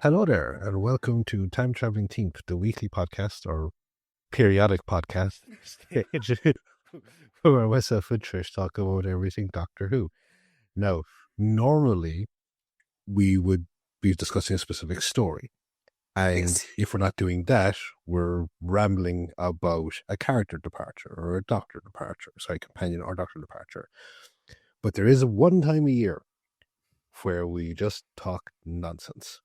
Hello there, and welcome to Time Traveling Team, the weekly podcast or periodic podcast where myself and Trish talk about everything Doctor Who. Now, normally we would be discussing a specific story, and Yes. if we're not doing that, we're rambling about a character departure or a doctor departure, companion or doctor departure. But there is one time a year where we just talk nonsense.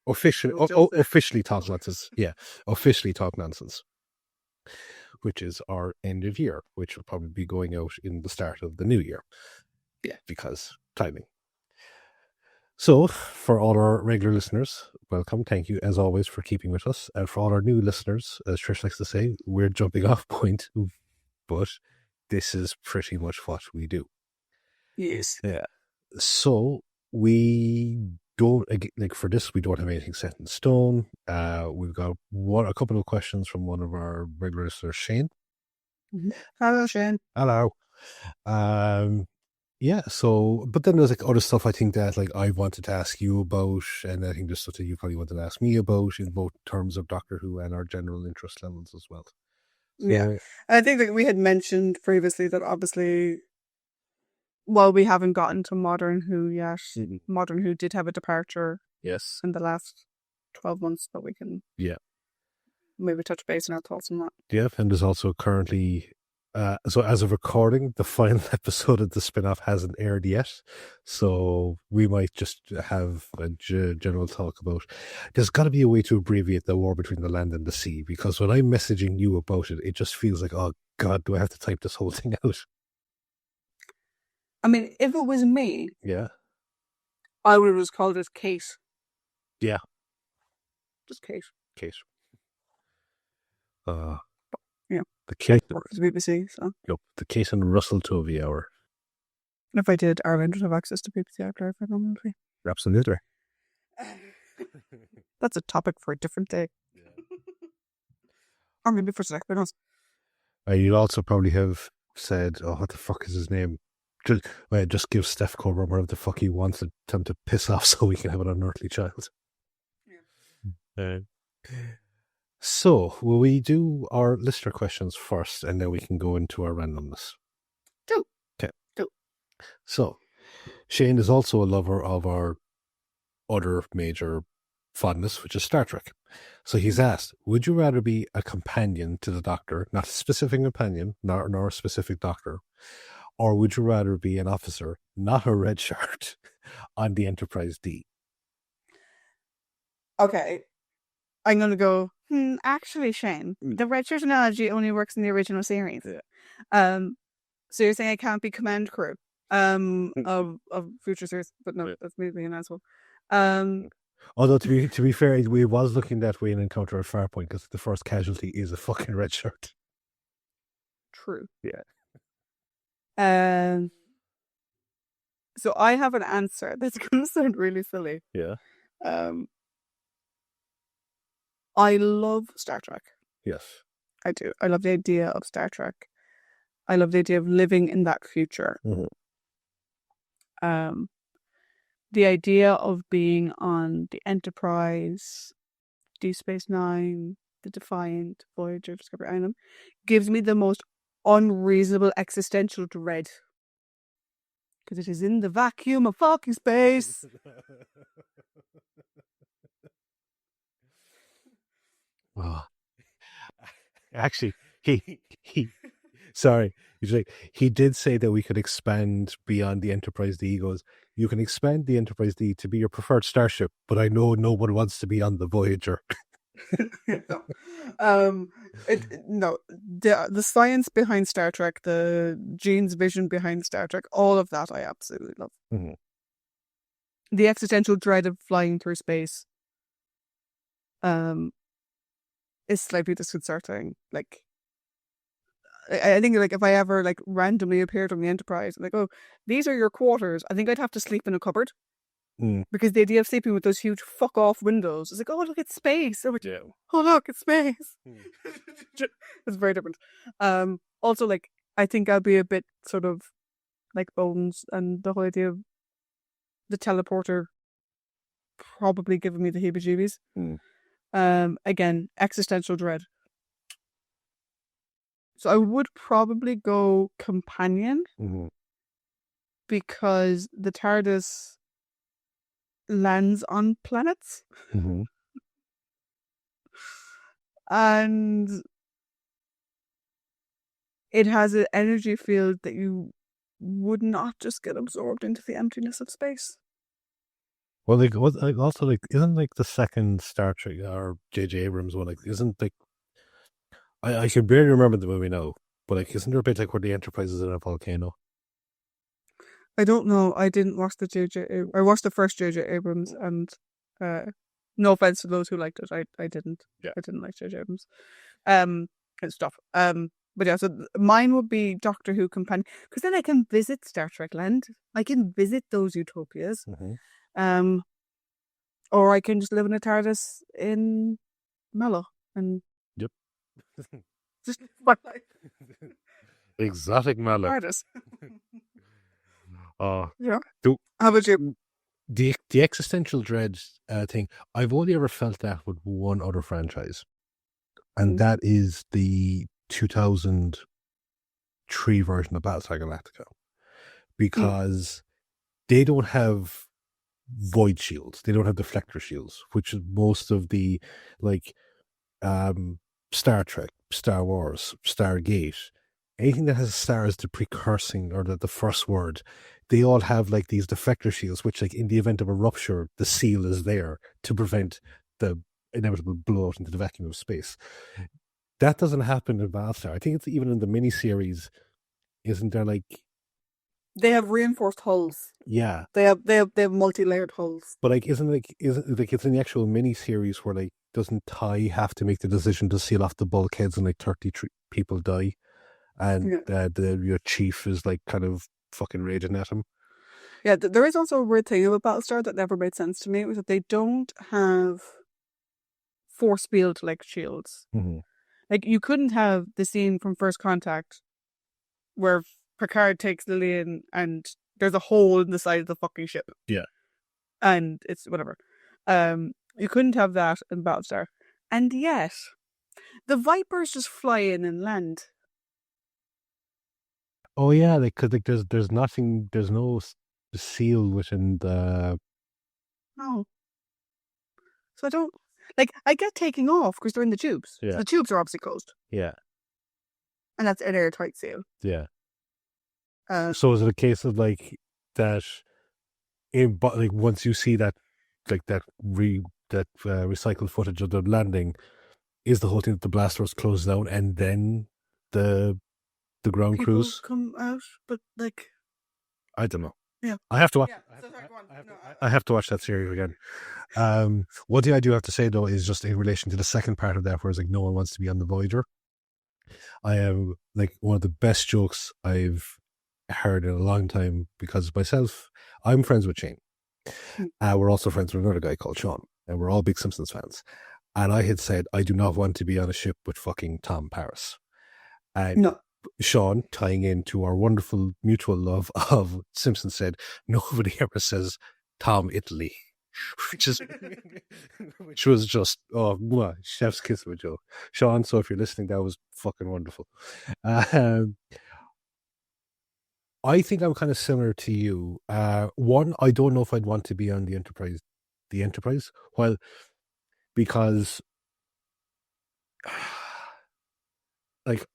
Officially talk nonsense. Yeah, officially talk nonsense, which is our end of year, which will probably be going out in the start of the new year. Yeah. Because timing. So, for all our regular listeners, welcome. Thank you, as always, for keeping with us. And for all our new listeners, as Trish likes to say, we're jumping off point, but this is pretty much what we do. Yes. Yeah. So, we don't, like for this, we don't have anything set in stone. We've got a couple of questions from one of our regular listeners, Shane. Mm-hmm. Hello, Shane. Hello. Yeah, so, but then there's like other stuff I think that like I wanted to ask you about, and I think there's stuff that you probably wanted to ask me about in both terms of Doctor Who and our general interest levels as well. So, yeah. I think that we had mentioned previously that obviously, while we haven't gotten to Modern Who yet, Modern Who did have a departure yes, in the last 12 months that we can maybe touch base on our thoughts on that. Yeah, and there's also currently, so as of recording, the final episode of the spin-off hasn't aired yet, so we might just have a general talk about, there's got to be a way to abbreviate the war between the land and the sea, because when I'm messaging you about it, it just feels like, oh God, do I have to type this whole thing out? I mean, if it was me, Yeah. I would have just called it Kate. Yeah. Just Kate. Kate. Yeah. The Kate. Work for the BBC, so. Yep, the Kate and Russell Tovey hour. And if I did, Ireland would have access to BBC iPlayer permanently. Absolutely. That's a topic for a different day. Or maybe for a second. You'll also probably have said, oh, what the fuck is his name? Just give Steph Coburn whatever the fuck he wants to tell him to piss off so we can have an unearthly child. Yeah. So, will we do our listener questions first and then we can go into our randomness? Do. Okay. Do. So, Shane is also a lover of our other major fondness, which is Star Trek. So he's asked, would you rather be a companion to the Doctor, not a specific companion, nor a specific Doctor, or would you rather be an officer, not a red shirt, on the Enterprise D? Okay. I'm going to go, actually, Shane, the red shirt analogy only works in the original series. Yeah. So you're saying I can't be command crew of future series, but no, that's maybe an asshole. Although, to be fair, we was looking that way in Encounter at Farpoint because the first casualty is a fucking red shirt. True. Yeah. So I have an answer that's going to sound really silly. Yeah. I love Star Trek. Yes. I do. I love the idea of Star Trek. I love the idea of living in that future. Mm-hmm. The idea of being on the Enterprise, Deep Space Nine, the Defiant, Voyager, Discovery Island gives me the most unreasonable existential dread. Because it is in the vacuum of fucking space. Oh. Actually, sorry. He did say that we could expand beyond the Enterprise D. He goes, you can expand the Enterprise D to be your preferred starship, but I know no one wants to be on the Voyager. No, the science behind Star Trek, the Gene's vision behind Star Trek, all of that I absolutely love. Mm-hmm. The existential dread of flying through space is slightly disconcerting. Like, I think like if I ever like randomly appeared on the Enterprise, like, oh, these are your quarters, I think I'd have to sleep in a cupboard. Because the idea of sleeping with those huge fuck off windows is like, oh look, it's space. Oh look, it's space. It's very different. Also, like, I think I'll be a bit sort of like Bones and the whole idea of the teleporter probably giving me the heebie-jeebies. Again, existential dread. So I would probably go companion because the TARDIS lands on planets and it has an energy field that you would not just get absorbed into the emptiness of space. Well, also isn't like the second Star Trek or J.J. Abrams one, like isn't like I can barely remember the movie now, but like isn't there a bit like where the Enterprise is in a volcano? I don't know. I didn't watch the I watched the first J.J. Abrams, and no offense to those who liked it, I didn't. Yeah. I didn't like J.J. Abrams. And stuff. But yeah, so mine would be Doctor Who companion, because then I can visit Star Trek Land. I can visit those utopias. Or I can just live in a TARDIS in Mellow and Yep. just what life. Exotic Mallow. TARDIS. Yeah. Do, How about you? the existential dread thing, I've only ever felt that with one other franchise, and that is the 2003 version of Battlestar Galactica, because they don't have void shields, they don't have deflector shields, which is most of the like Star Trek, Star Wars, Stargate, anything that has a star as the precursing or the first word, they all have like these deflector shields, which like in the event of a rupture, the seal is there to prevent the inevitable blowout into the vacuum of space. That doesn't happen in Battlestar. I think it's even in the miniseries, isn't there like they have reinforced hulls. Yeah. They have multi-layered hulls. But like isn't it's in the actual miniseries where like doesn't Ty have to make the decision to seal off the bulkheads and like 33 people die? And your chief is like kind of fucking raging at him. Yeah, there is also a weird thing about Battlestar that never made sense to me, was that they don't have force field like shields. Like you couldn't have the scene from First Contact where Picard takes Lillian and there's a hole in the side of the fucking ship. Yeah. And it's whatever. You couldn't have that in Battlestar. And yet, the Vipers just fly in and land. Oh yeah, because like there's nothing, there's no seal within the. No. So I don't like. I get taking off because they're in the tubes. Yeah. So the tubes are obviously closed. Yeah. And that's an airtight seal. Yeah. So is it a case of like that? But like once you see that, like that recycled footage of the landing, is the whole thing that the blaster was closed down and then the ground people crews come out, but like I don't know. Yeah, I have to watch. Yeah. I have to watch that series again. One thing I do have to say though is just in relation to the second part of that, where it's like no one wants to be on the Voyager. I am like one of the best jokes I've heard in a long time, because myself, I'm friends with Shane. We're also friends with another guy called Sean, and we're all big Simpsons fans. And I had said I do not want to be on a ship with fucking Tom Paris. And No. Sean, tying into our wonderful mutual love of Simpsons, said nobody ever says Tom Italy, which was just chef's kiss of a joke. Sean, so if you're listening, that was fucking wonderful. I think I'm kind of similar to you. One, I don't know if I'd want to be on the Enterprise. Well, because like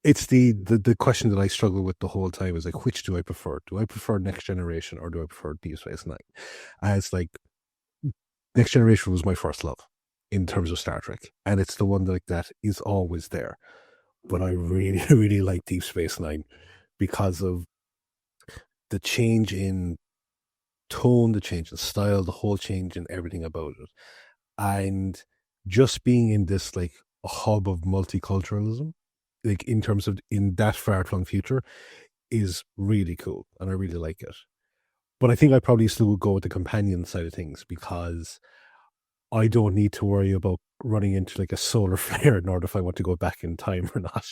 it's the question that I struggle with the whole time is like, which do I prefer? Do I prefer Next Generation or do I prefer Deep Space Nine? And it's like Next Generation was my first love in terms of Star Trek, and it's the one that is always there. But I really, really like Deep Space Nine because of the change in tone, the change in style, the whole change in everything about it. And just being in this like a hub of multiculturalism, like in terms of in that far-flung future, is really cool. And I really like it. But I think I probably still would go with the companion side of things, because I don't need to worry about running into like a solar flare in order if I want to go back in time or not.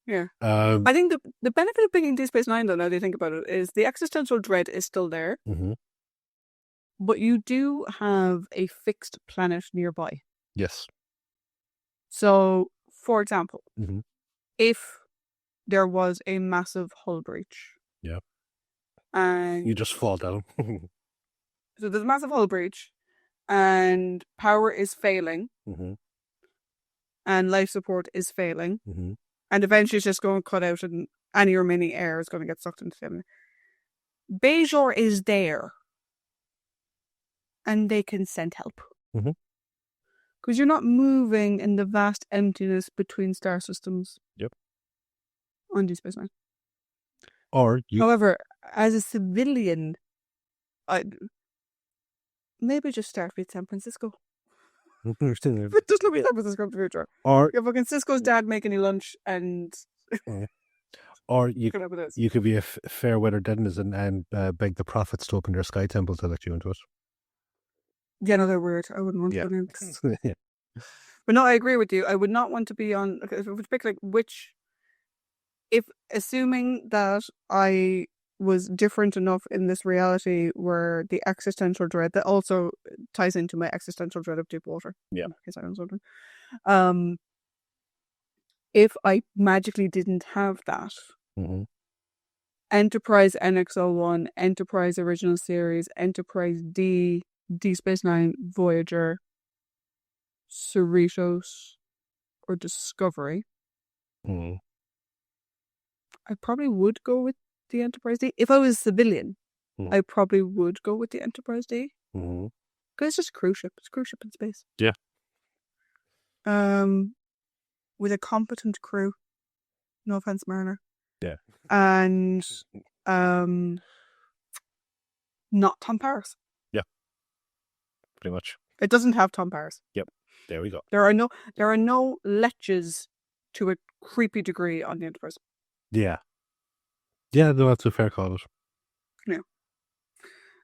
Yeah. I think the benefit of picking Deep Space Nine, though, now that you think about it, is the existential dread is still there. But you do have a fixed planet nearby. Yes. So, for example, Mm-hmm. if there was a massive hull breach, Yeah. and You just fall down. so there's a massive hull breach, and power is failing, Mm-hmm. and life support is failing, Mm-hmm. and eventually it's just going to cut out, and any remaining air is going to get sucked into them. Bajor is there, and they can send help. Mm-hmm. Because you're not moving in the vast emptiness between star systems. Yep. On Deep Space Nine. Or you. However, as a civilian, I maybe just Starfleet San Francisco. There's no San Francisco in the future. Or You're fucking Cisco's dad making you lunch, and or you come up with this. you could be a fair weather denizen and beg the prophets to open their sky temple to let you into it. Yeah, no, they're weird. I wouldn't want to go in. Yeah. But no, I agree with you. I would not want to be on. If I would pick like which, if assuming that I was different enough in this reality where the existential dread that also ties into my existential dread of deep water. Yeah. In case I was wondering. If I magically didn't have that, Mm-hmm. Enterprise NX-01, Enterprise Original Series, Enterprise D, D Space Nine, Voyager, Cerritos, or Discovery, Mm-hmm. I probably would go with the Enterprise D. If I was a civilian, Mm. I probably would go with the Enterprise D. Mm-hmm. Because it's just a cruise ship. It's a cruise ship in space. Yeah. With a competent crew. No offense, Mariner. Yeah. And not Tom Paris. Yeah. Pretty much. It doesn't have Tom Paris. Yep. There we go. There are no leches to a creepy degree on the Enterprise. Yeah. Yeah, no, that's a fair call. Yeah.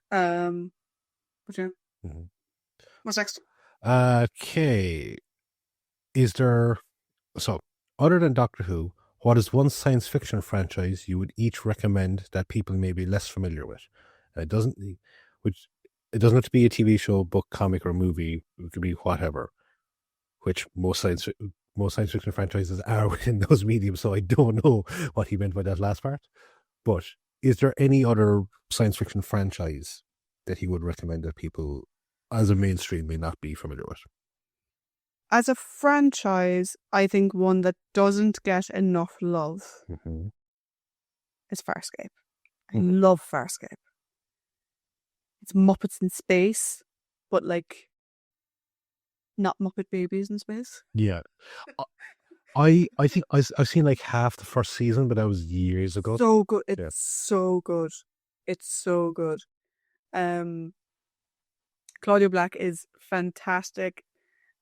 But yeah. Mm-hmm. What's next? Okay. Is there other than Doctor Who, what is one science fiction franchise you would each recommend that people may be less familiar with? It doesn't have to be a TV show, book, comic, or movie. It could be whatever. Which most science fiction franchises are within those mediums. So I don't know what he meant by that last part. But is there any other science fiction franchise that he would recommend that people, as a mainstream, may not be familiar with? As a franchise, I think one that doesn't get enough love is Farscape. I love Farscape. It's Muppets in space, but like not Muppet babies in space. Yeah. I think I've seen like half the first season, but that was years ago. So good. It's so good. It's so good. Claudia Black is fantastic.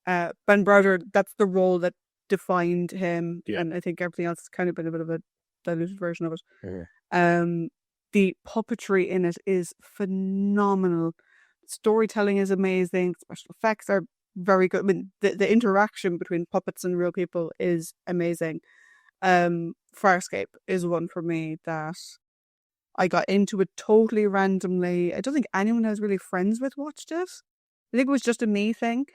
Ben Browder, that's the role that defined him, and I think everything else has kind of been a bit of a diluted version of it. The puppetry in it is phenomenal. Storytelling is amazing. Special effects are very good. I mean, the interaction between puppets and real people is amazing. Farscape is one for me that I got into it totally randomly. I don't think anyone I was really friends with watched it. I think it was just a me thing.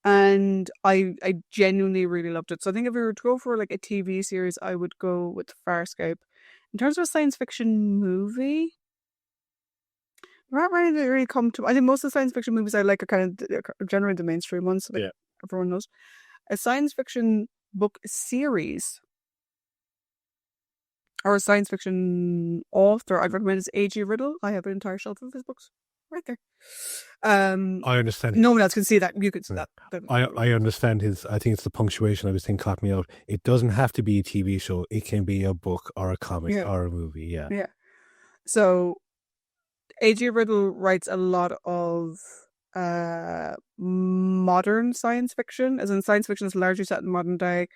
And I genuinely really loved it. So I think if we were to go for like a TV series, I would go with Farscape. In terms of a science fiction movie, we're not really come to. I think most of the science fiction movies I like are kind of generally the mainstream ones, like everyone knows. A science fiction book series or a science fiction author I'd recommend is A.G. Riddle. I have an entire shelf of his books right there. I understand. No one else can see that. You could see that. I understand his. I think it's the punctuation I was thinking caught me out. It doesn't have to be a TV show. It can be a book or a comic or a movie. Yeah. Yeah. So A.G. Riddle writes a lot of modern science fiction, as in science fiction is largely set in modern day,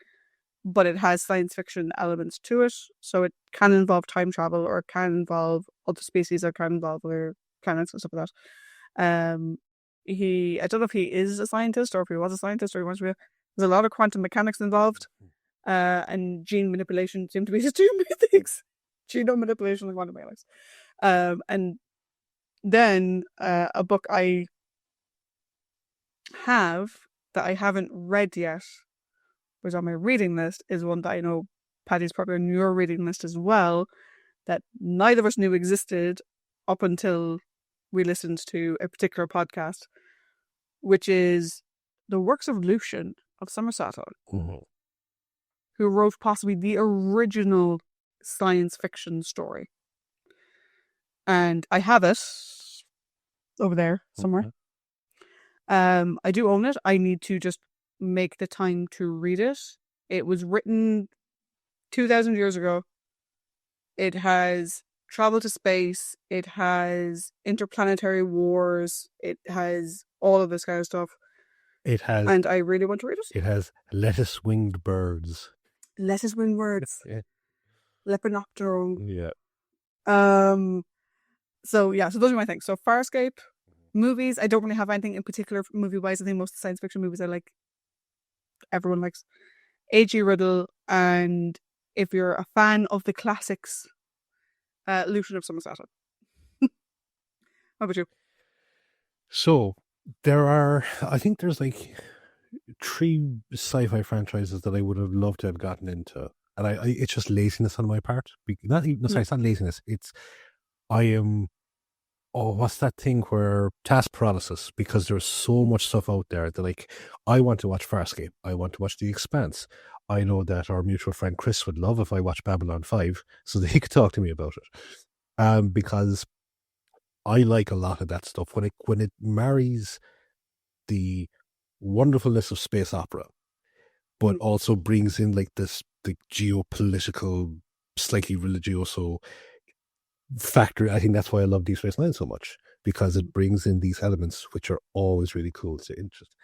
but it has science fiction elements to it. So it can involve time travel, or it can involve other species, or can involve other planets and stuff like that. I don't know if he is a scientist or if he was a scientist or he wants to be. There's a lot of quantum mechanics involved, and gene manipulation seem to be his two main things. Genome manipulation and quantum mechanics. And Then a book I have that I haven't read yet, was on my reading list, is one that I know Paddy's probably on your reading list as well, that neither of us knew existed up until we listened to a particular podcast, which is the works of Lucian of Somerset, who wrote possibly the original science fiction story. And I have it over there somewhere. I do own it. I need to just make the time to read it. It was written 2,000 years ago. It has travel to space. It has interplanetary wars. It has all of this kind of stuff. It has, and I really want to read it. It has lettuce-winged birds. Lettuce-winged birds. Yeah. Lepidoptero. Yeah. So those are my things. So Farscape, movies. I don't really have anything in particular movie-wise. I think most of the science fiction movies I like, everyone likes. H.G. Riddle, and if you're a fan of the classics, Lucian of Somerset. How about you? So I think there's like 3 sci-fi franchises that I would have loved to have gotten into, and it's just laziness on my part. It's not laziness. It's I am. Oh, what's that thing where task paralysis? Because there's so much stuff out there that, like, I want to watch Farscape. I want to watch The Expanse. I know that our mutual friend Chris would love if I watched Babylon 5 so that he could talk to me about it. Because I like a lot of that stuff when it marries the wonderfulness of space opera, but also brings in like the geopolitical, slightly religioso factor. I think that's why I love Deep Space Nine so much, because it brings in these elements which are always really cool to interest.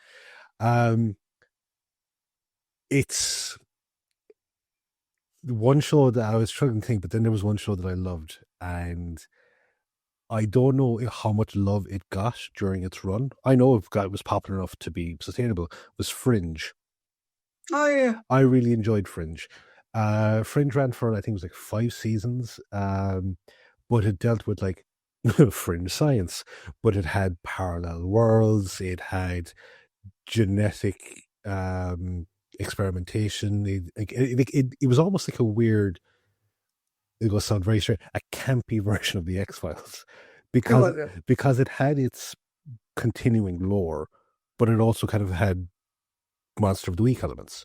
It's one show that I was struggling to think, but then there was one show that I loved, and I don't know how much love it got during its run. I know it was popular enough to be sustainable. Was Fringe. Oh yeah. I really enjoyed Fringe. Fringe ran for, I think it was like 5 seasons. But it dealt with like fringe science, but it had parallel worlds, it had genetic experimentation. It was almost like a weird, it will sound very strange, a campy version of the X-Files, because it had its continuing lore, but it also kind of had Monster of the Week elements.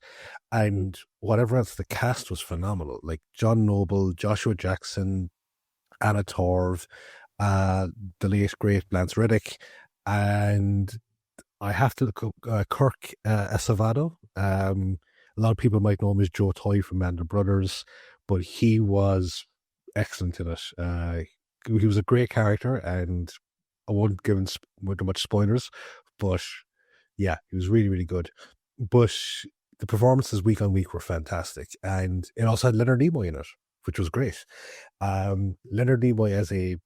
And whatever else, the cast was phenomenal. Like John Noble, Joshua Jackson, Anna Torv, the late great Lance Reddick, and I have to look up Kirk Acevedo. A lot of people might know him as Joe Toy from Band of Brothers, but he was excellent in it. He was a great character, and I won't give him much spoilers, but yeah, he was really, really good. But the performances week on week were fantastic, and it also had Leonard Nimoy in it, which was great. Leonard Nimoy as I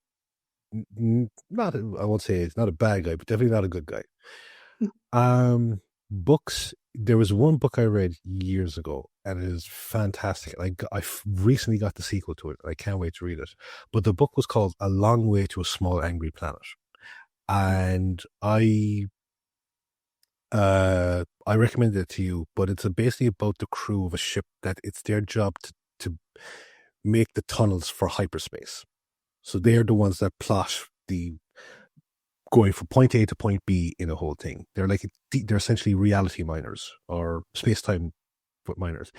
won't say he's not a bad guy, but definitely not a good guy. Books. There was one book I read years ago, and it is fantastic. I recently got the sequel to it, and I can't wait to read it. But the book was called A Long Way to a Small Angry Planet, and I recommend it to you. But it's basically about the crew of a ship that it's their job to make the tunnels for hyperspace. So they're the ones that plot the going from point A to point B in a whole thing. They're essentially reality miners or space-time miners.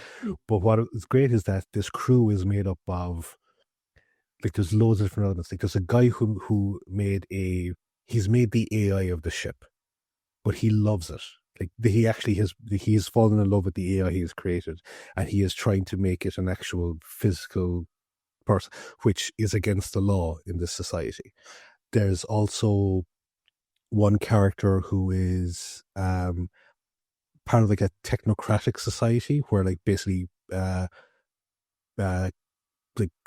But what is great is that this crew is made up of, like, there's loads of different elements. Like, there's a guy who he's made the AI of the ship, but he loves it. Like, he has fallen in love with the AI he has created, and he is trying to make it an actual physical person, which is against the law in this society. There's also one character who is part of like a technocratic society where, like, basically like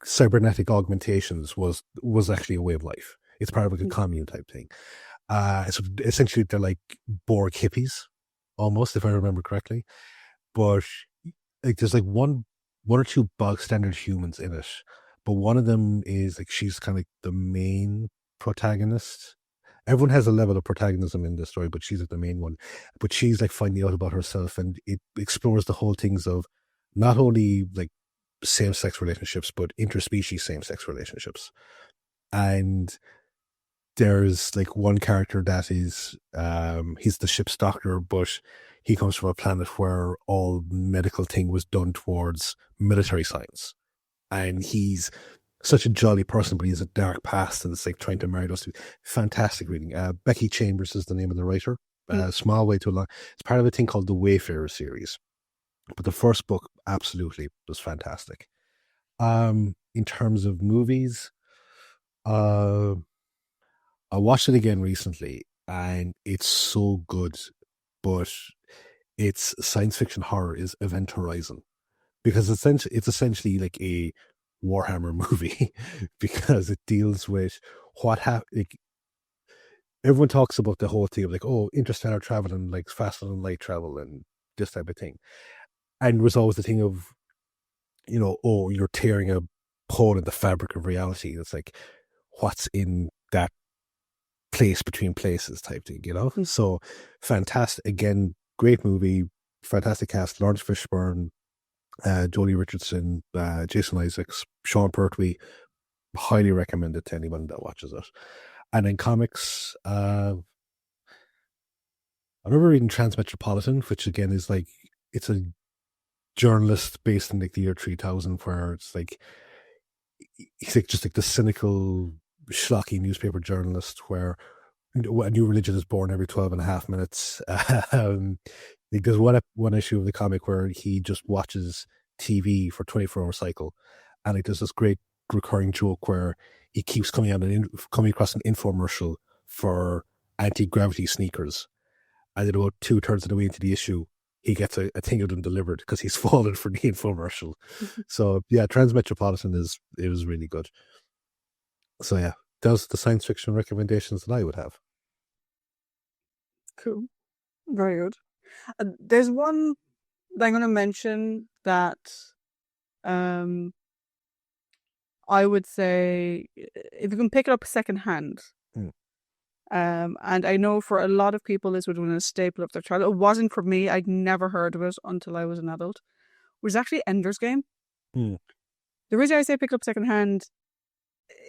cybernetic augmentations was actually a way of life. It's part of like a commune type thing. So essentially they're like Borg hippies almost, if I remember correctly. But like there's like one or two bog standard humans in it, but one of them is like, she's kind of like the main protagonist. Everyone has a level of protagonism in this story, but she's the main one. But she's like finding out about herself, and it explores the whole things of not only like same-sex relationships, but interspecies same-sex relationships. And there's like one character that is he's the ship's doctor, but he comes from a planet where all medical thing was done towards military science, and he's such a jolly person, but he has a dark past, and it's like trying to marry those two. Fantastic reading. Becky Chambers is the name of the writer. Small Way to Long. It's part of a thing called the Wayfarer series, but the first book absolutely was fantastic. In terms of movies, I watched it again recently, and it's so good, but its science fiction horror is Event Horizon, because it's essentially like a Warhammer movie, because it deals with what happened. Like, everyone talks about the whole thing of like, oh, interstellar travel and like faster than light travel and this type of thing, and there's always the thing of, oh, you're tearing a hole in the fabric of reality. It's like, what's in that place between places type thing, So fantastic. Again, great movie, fantastic cast. Lawrence Fishburne, Jolie Richardson, Jason Isaacs, Sean Pertwee. Highly recommended to anyone that watches it. And in comics, I remember reading Transmetropolitan, which again is like, it's a journalist based in like the year 3000, where it's like, he's like just like the cynical, schlocky newspaper journalist where a new religion is born every 12 and a half minutes. There's one issue of the comic where he just watches TV for 24-hour cycle, and like there's this great recurring joke where he keeps coming across an infomercial for anti-gravity sneakers, and then about 2/3 of the way into the issue, he gets a thing of them delivered because he's fallen for the infomercial. So yeah, Transmetropolitan it was really good. So yeah, those are the science fiction recommendations that I would have. Cool. Very good. There's one that I'm going to mention that I would say if you can pick it up secondhand. And I know for a lot of people this would have been a staple of their childhood. It wasn't for me. I'd never heard of it until I was an adult. It was actually Ender's Game. The reason I say pick it up secondhand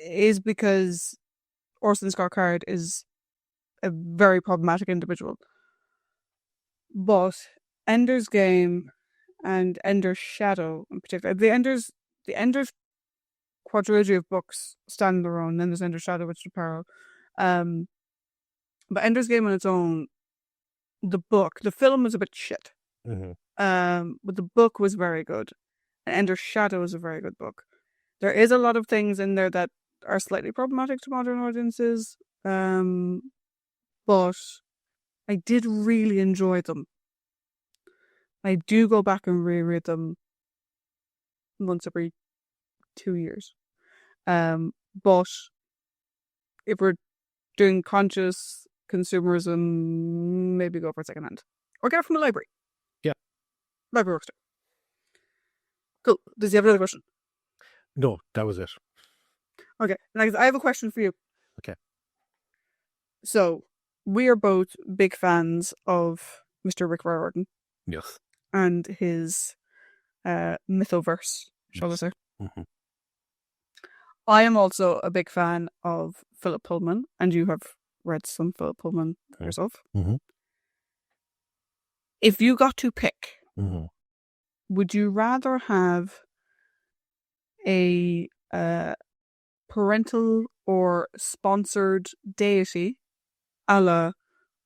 is because Orson Scott Card is a very problematic individual. But Ender's Game and Ender's Shadow in particular, the Ender's quadrilogy of books stand on their own. Then there's Ender's Shadow, which is Reparo. But Ender's Game on its own, the film was a bit shit. But the book was very good. And Ender's Shadow is a very good book. There is a lot of things in there that are slightly problematic to modern audiences. But I did really enjoy them. I do go back and reread them once every 2 years. But if we're doing conscious consumerism, maybe go for secondhand. Or get it from a library. Yeah. Library works too. Cool. Does he have another question? No, that was it. Okay. Now, I have a question for you. Okay. So, we are both big fans of Mr. Rick Riordan. Yes. And his mythoverse, shall I say. Mm-hmm. I am also a big fan of Philip Pullman, and you have read some Philip Pullman yourself. Mm-hmm. If you got to pick, would you rather have a parental or sponsored deity, a la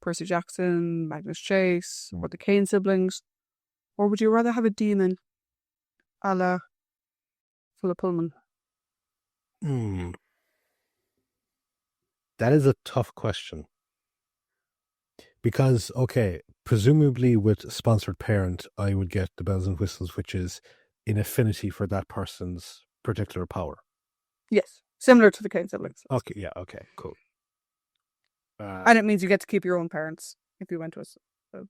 Percy Jackson, Magnus Chase, or the Kane siblings, or would you rather have a demon, a la Philip Pullman? That is a tough question. Because, okay, presumably with sponsored parent, I would get the bells and whistles, which is an affinity for that person's particular power. Yes, similar to the Kane siblings. Okay, yeah, okay, cool. And it means you get to keep your own parents if you went to a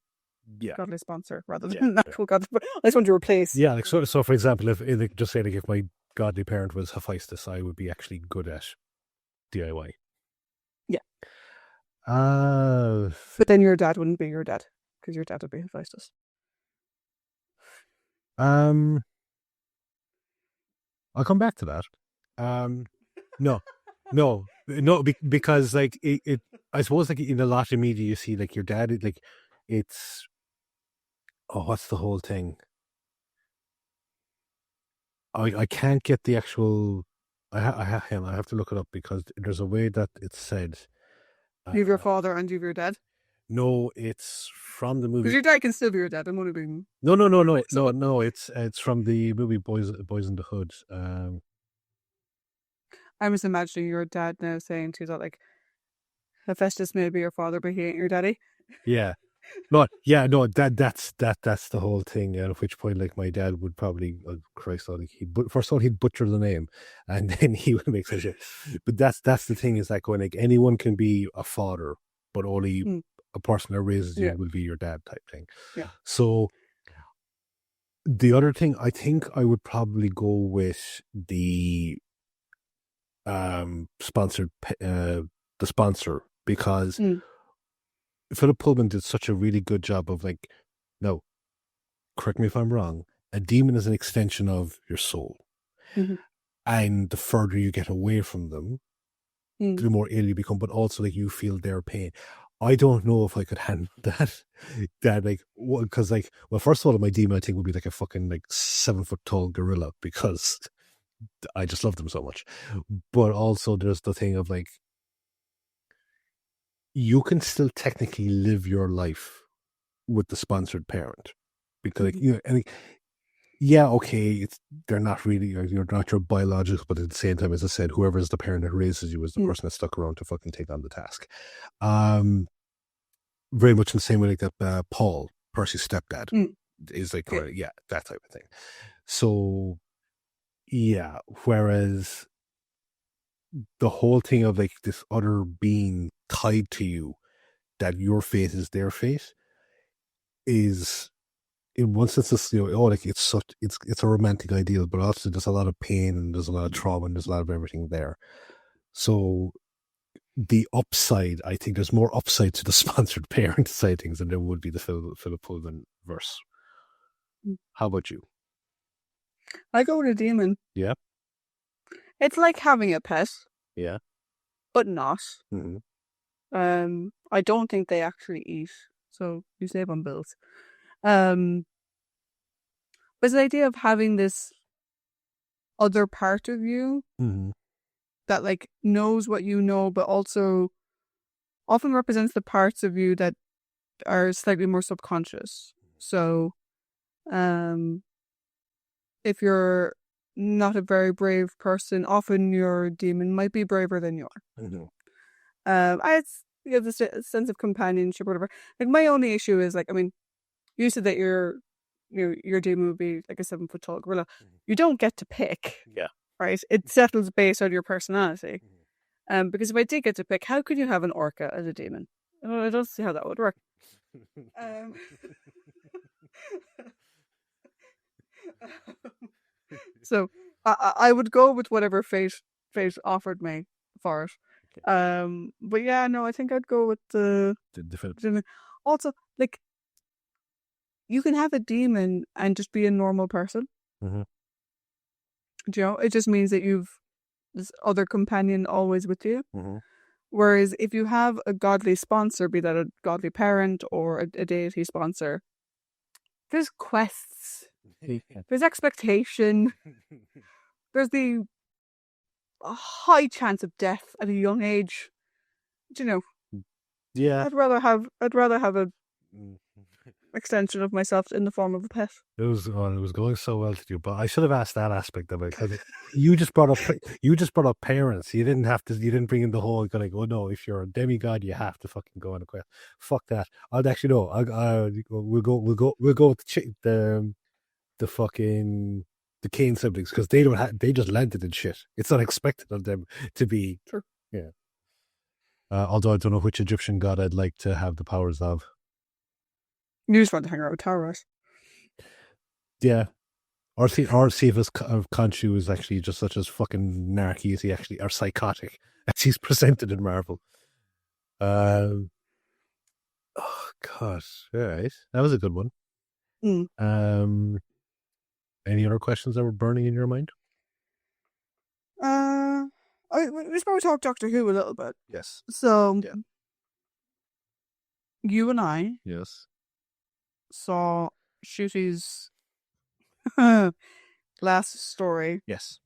godly sponsor rather than an actual godly. I just want to replace. Yeah, like so for example, if just say like if my godly parent was Hephaestus, I would be actually good at DIY. But then your dad wouldn't be your dad because your dad would be Hephaestus. Um, I'll come back to that. No, because like it, I suppose like in a lot of media you see like your dad, like it's, oh, what's the whole thing? I can't get the actual. I have to look it up because there's a way that it's said. You have your father and you have your dad. No, it's from the Because movie. your dad can still be your dad. I'm only being. No. It's from the movie Boys in the Hood. I'm just imagining your dad now saying to you that, like, Hephaestus may be your father, but he ain't your daddy. Yeah. No, that's the whole thing. At which point, like my dad would probably, oh, Christ, like first of all he'd butcher the name, and then he would make such a. But that's the thing is like when like anyone can be a father, but only a person that raises you will be your dad type thing. Yeah. So the other thing, I think I would probably go with the sponsored the sponsor because. Philip Pullman did such a really good job of like, no, correct me if I'm wrong, a demon is an extension of your soul. And the further you get away from them, the more ill you become, but also like you feel their pain. I don't know if I could handle that. Like, because like, well, first of all, my demon I think would be like a fucking like 7-foot tall gorilla because I just love them so much. But also there's the thing of like, you can still technically live your life with the sponsored parent because like, you know, and like, yeah, okay, they're not really, you're not your biological, but at the same time, as I said, whoever is the parent that raises you is the person that's stuck around to fucking take on the task. Very much in the same way like that Paul, Percy's stepdad, is like, yeah, that type of thing. So yeah, whereas the whole thing of like this other being tied to you, that your fate is their fate, is in one sense it's, you know, oh, like it's a romantic ideal, but also there's a lot of pain and there's a lot of trauma and there's a lot of everything there. So the upside, I think there's more upside to the sponsored parent side things than there would be the Philip Pullman verse. How about you? I go with a demon. Yeah. It's like having a pet. Yeah. But not. I don't think they actually eat, so you save on bills. But the idea of having this other part of you that like knows what you know, but also often represents the parts of you that are slightly more subconscious. So, if you're not a very brave person, often your demon might be braver than you are. It's, you know, this sense of companionship or whatever. Like my only issue is like, I mean, you said that your demon would be like a 7-foot tall gorilla. You don't get to pick. Yeah. Right? It settles based on your personality. Because if I did get to pick, how could you have an orca as a demon? I don't see how that would work. So I would go with whatever fate offered me for it. But yeah, no, I think I'd go with the also, like, you can have a demon and just be a normal person. Do you know? It just means that you've this other companion always with you. Whereas if you have a godly sponsor, be that a godly parent or a deity sponsor, there's quests, there's expectation, there's the high chance of death at a young age. Do you know? Yeah. I'd rather have a extension of myself in the form of a pet. It was going so well to you, but I should have asked that aspect of it because you just brought up parents. You didn't bring in the whole like, oh no, if you're a demigod, you have to fucking go on a quest. Fuck that. I'd actually no. We'll go with the fucking the Kane siblings because they just landed in shit. It's not expected of them to be. Sure. Yeah. Although I don't know which Egyptian god I'd like to have the powers of. You just want to hang out with TARDIS. Yeah. Or see if his Khonshu is actually just such as fucking narky as he actually, or psychotic as he's presented in Marvel. Oh gosh, all right, that was a good one. Mm. Any other questions that were burning in your mind? Uh, we should probably talk Doctor Who a little bit. Yes. So, Yeah. you and I Yes. saw Shooty's last story Yes.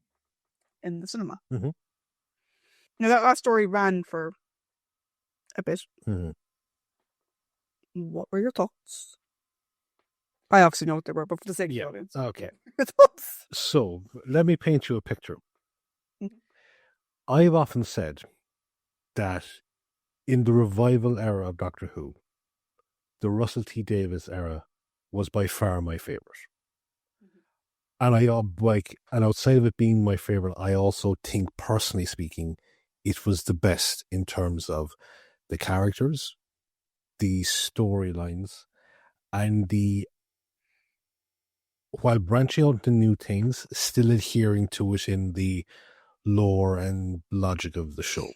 in the cinema. Mm-hmm. Now, that last story ran for a bit. Mm-hmm. What were your thoughts? I obviously know what they were, but for the sake of Yeah. the audience. Okay. Your thoughts? So let me paint you a picture. Mhm. I've often said that in the revival era of Doctor Who, the Russell T Davies era was by far my favorite. And I and outside of it being my favorite, I also think, personally speaking, it was the best in terms of the characters, the storylines, and while branching out into new things, still adhering to it in the lore and logic of the show.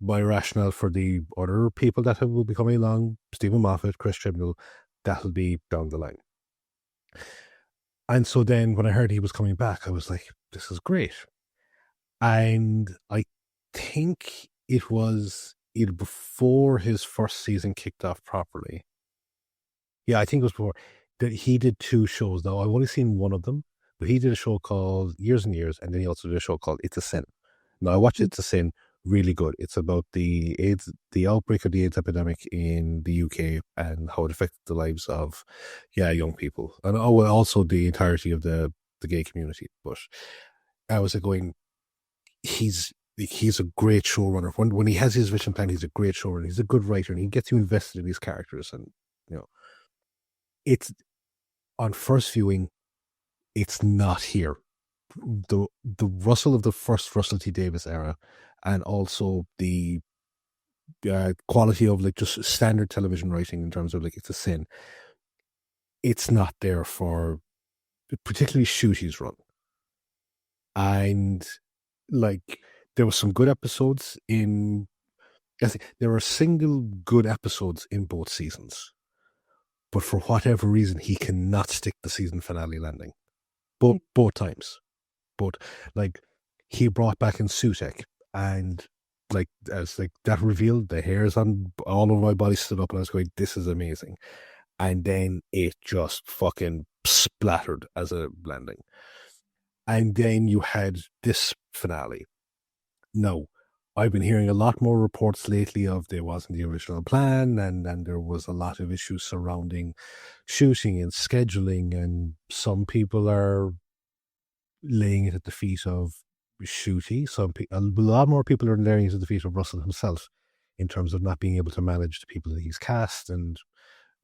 My rationale for the other people that will be coming along, Stephen Moffat, Chris Chibnall, that'll be down the line. And so then when I heard he was coming back, I was like, this is great. And I think it was either before his first season kicked off properly. Yeah, I think it was before that he did two shows. Now, I've only seen one of them, but he did a show called Years and Years, and then he also did a show called It's a Sin. Now, I watched It's a Sin, really good. It's about the outbreak of the AIDS epidemic in the UK and how it affected the lives of, young people, and also the entirety of the gay community. But I was going, he's a great showrunner. When he has his vision plan, he's a great showrunner. He's a good writer, and he gets you invested in these characters. And you know, it's on first viewing, it's not here. The Russell of the first Russell T Davies era, and also the quality of like just standard television writing in terms of like It's a Sin. It's not there for particularly Shooty's run, and like there were some good episodes in. I think there are single good episodes in both seasons, but for whatever reason, he cannot stick the season finale landing. Both times, but like he brought back in Sutek, and like as like that revealed, the hairs on all of my body stood up, and I was going, "This is amazing." And then it just fucking splattered as a landing, and then you had this finale. No, I've been hearing a lot more reports lately of there wasn't the original plan, and there was a lot of issues surrounding shooting and scheduling, and some people are laying it at the feet of Shooty. A lot more people are laying it at the feet of Russell himself in terms of not being able to manage the people that he's cast and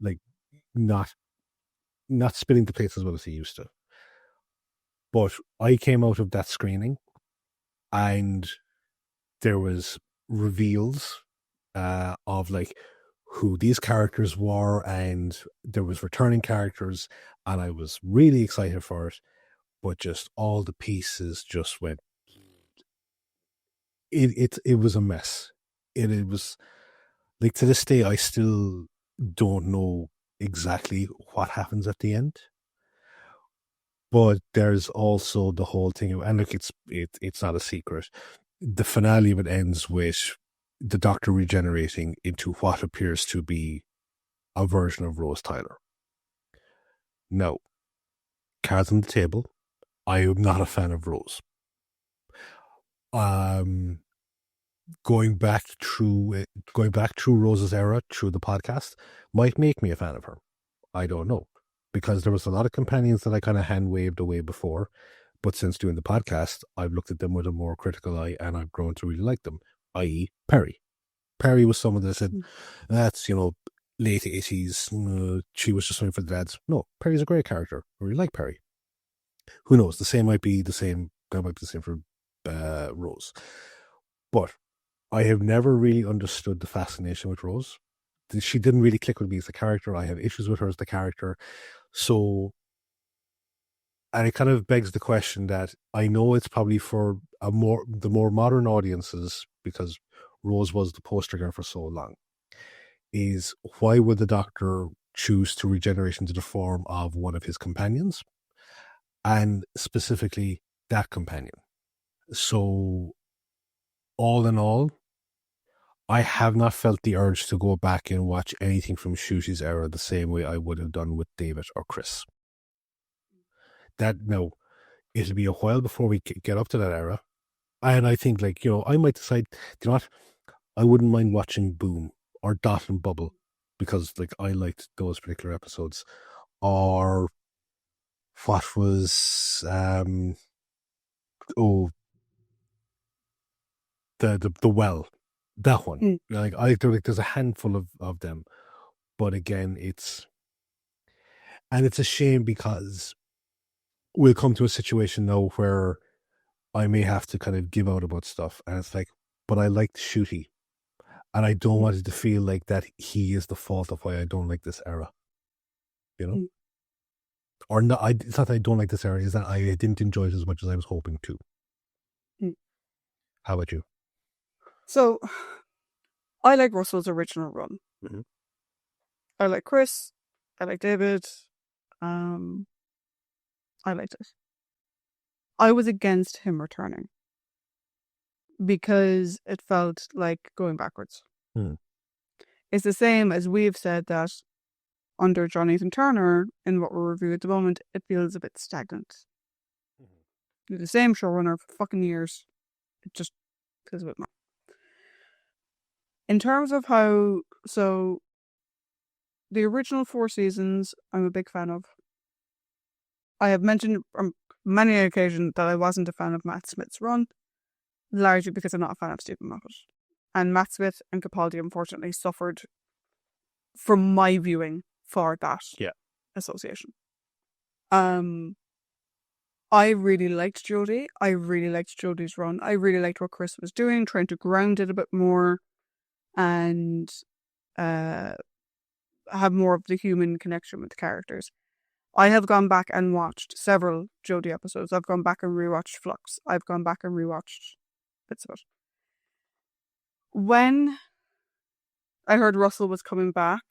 like not spinning the plates as well as he used to. But I came out of that screening and there was reveals of like who these characters were, and there was returning characters, and I was really excited for it. But just all the pieces just went. It was a mess. It was like to this day I still don't know exactly what happens at the end. But there's also the whole thing, and look, it's not a secret. The finale of it ends with the Doctor regenerating into what appears to be a version of Rose Tyler. Now, cards on the table. I am not a fan of Rose. Um, going back through Rose's era through the podcast might make me a fan of her. I don't know, because there was a lot of companions that I kind of hand waved away before, but since doing the podcast, I've looked at them with a more critical eye, and I've grown to really like them. I.e., Perry. Perry was someone that said, "That's late 80s. She was just something for the dads." No, Perry's a great character. I really like Perry. Who knows? The same might be the same. That might be the same for Rose. But I have never really understood the fascination with Rose. She didn't really click with me as a character. I have issues with her as the character. So, and it kind of begs the question that I know it's probably for the more modern audiences, because Rose was the poster girl for so long, is why would the Doctor choose to regenerate into the form of one of his companions, and specifically that companion? So, all in all, I have not felt the urge to go back and watch anything from Shushi's era the same way I would have done with David or Chris. That, no, it'll be a while before we get up to that era. And I think, like, I might decide, you know what, I wouldn't mind watching Boom or Dot and Bubble, because, like, I liked those particular episodes. Or what was, the Well, that one. Like, there's a handful of them. But again, it's a shame, because we'll come to a situation now where I may have to kind of give out about stuff, and it's like, but I liked Shooty, and I don't want it to feel like that he is the fault of why I don't like this era, or not. It's not that I don't like this era; it's that I didn't enjoy it as much as I was hoping to. How about you? So, I like Russell's original run. Mm-hmm. I like Chris. I like David. I liked it. I was against him returning because it felt like going backwards. It's the same as we've said that under Jonathan Turner, in what we're reviewing at the moment, it feels a bit stagnant. You're the same showrunner for fucking years. It just feels a bit more. In terms of how, so the original 4 seasons, I'm a big fan of. I have mentioned on many occasions that I wasn't a fan of Matt Smith's run, largely because I'm not a fan of Stephen Moffat. And Matt Smith and Capaldi, unfortunately, suffered from my viewing for that association. I really liked Jodie. I really liked Jodie's run. I really liked what Chris was doing, trying to ground it a bit more and have more of the human connection with the characters. I have gone back and watched several Jodie episodes. I've gone back and rewatched Flux. I've gone back and rewatched bits of it. When I heard Russell was coming back,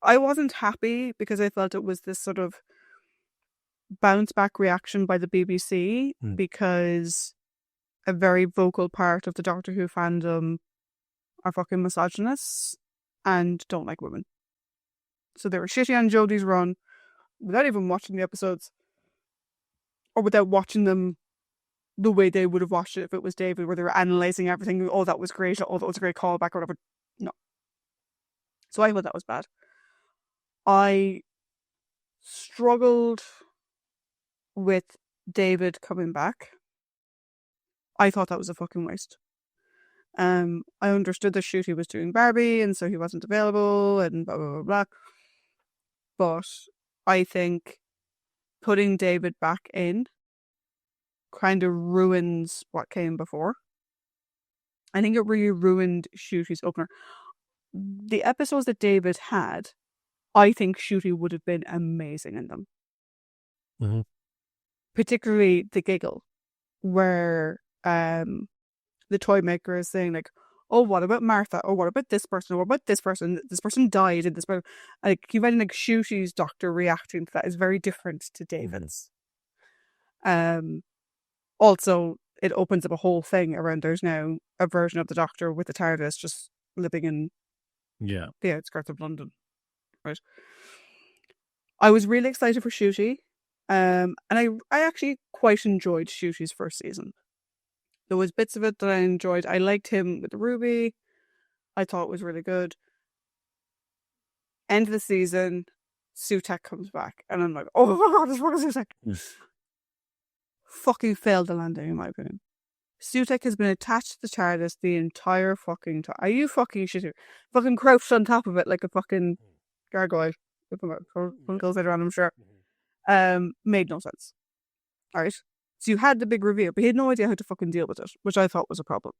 I wasn't happy because I felt it was this sort of bounce back reaction by the BBC because a very vocal part of the Doctor Who fandom are fucking misogynists and don't like women. So they were shitty on Jodie's run without even watching the episodes, or without watching them the way they would have watched it if it was David, where they were analysing everything. Oh, that was great. Oh, that was a great callback or whatever. No. So I thought that was bad. I struggled with David coming back. I thought that was a fucking waste. I understood that Shooty was doing Barbie and so he wasn't available and blah, blah, blah, blah. But I think putting David back in kind of ruins what came before. I think it really ruined Shooty's opener. The episodes that David had, I think Shooty would have been amazing in them. Mm-hmm. Particularly the giggle, where the toy maker is saying like, oh, what about Martha? Or what about this person? Or what about this person? This person died and this person... Like, you find like Shooty's Doctor reacting to that is very different to David's. Also, it opens up a whole thing around there's now a version of the Doctor with the TARDIS just living in the outskirts of London. Right. I was really excited for Shooty. And I actually quite enjoyed Shooty's first season. There was bits of it that I enjoyed. I liked him with the Ruby. I thought it was really good. End of the season, Sutek comes back. And I'm like, oh my god, this fucking Sutek. Fucking failed the landing, in my opinion. Sutek has been attached to the TARDIS the entire fucking time. Are you fucking shitting? Fucking crouched on top of it like a fucking gargoyle. Goes later on, I'm sure. Made no sense. Alright? So you had the big reveal, but he had no idea how to fucking deal with it, which I thought was a problem.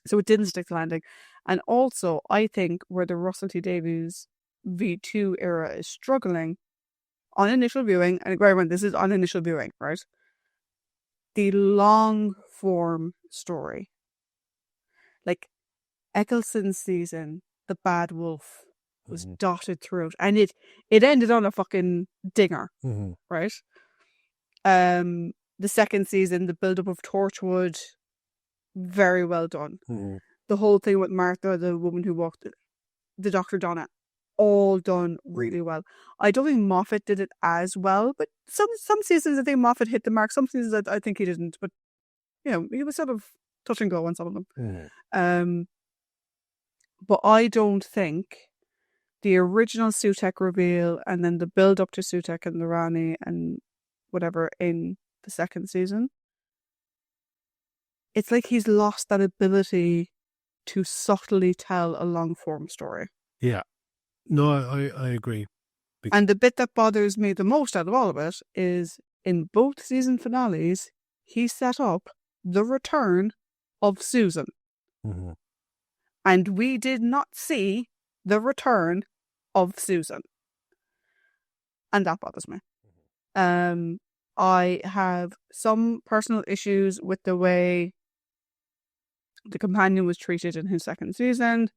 So it didn't stick the landing. And also, I think where the Russell T Davies V2 era is struggling, on initial viewing, and remember, this is on initial viewing, right? The long form story Like Eccleston's season, the Bad Wolf was Mhm. dotted throughout, and it ended on a fucking dinger, Mhm. right? The second season, the build up of Torchwood, very well done. Mhm. The whole thing with Martha, the woman who walked, the Dr. Donna, all done really well. I don't think Moffat did it as well, but some seasons I think Moffat hit the mark. Some seasons I think he didn't, but you know, he was sort of touch and go on some of them. Mhm. But I don't think the original Sutek reveal and then the build up to Sutek and the Rani and whatever in the second season, it's like he's lost that ability to subtly tell a long form story. Yeah. No, I agree. And the bit that bothers me the most out of all of it is in both season finales, he set up the return of Susan. Mm-hmm. And we did not see the return of Susan. And that bothers me. I have some personal issues with the way the companion was treated in his second season.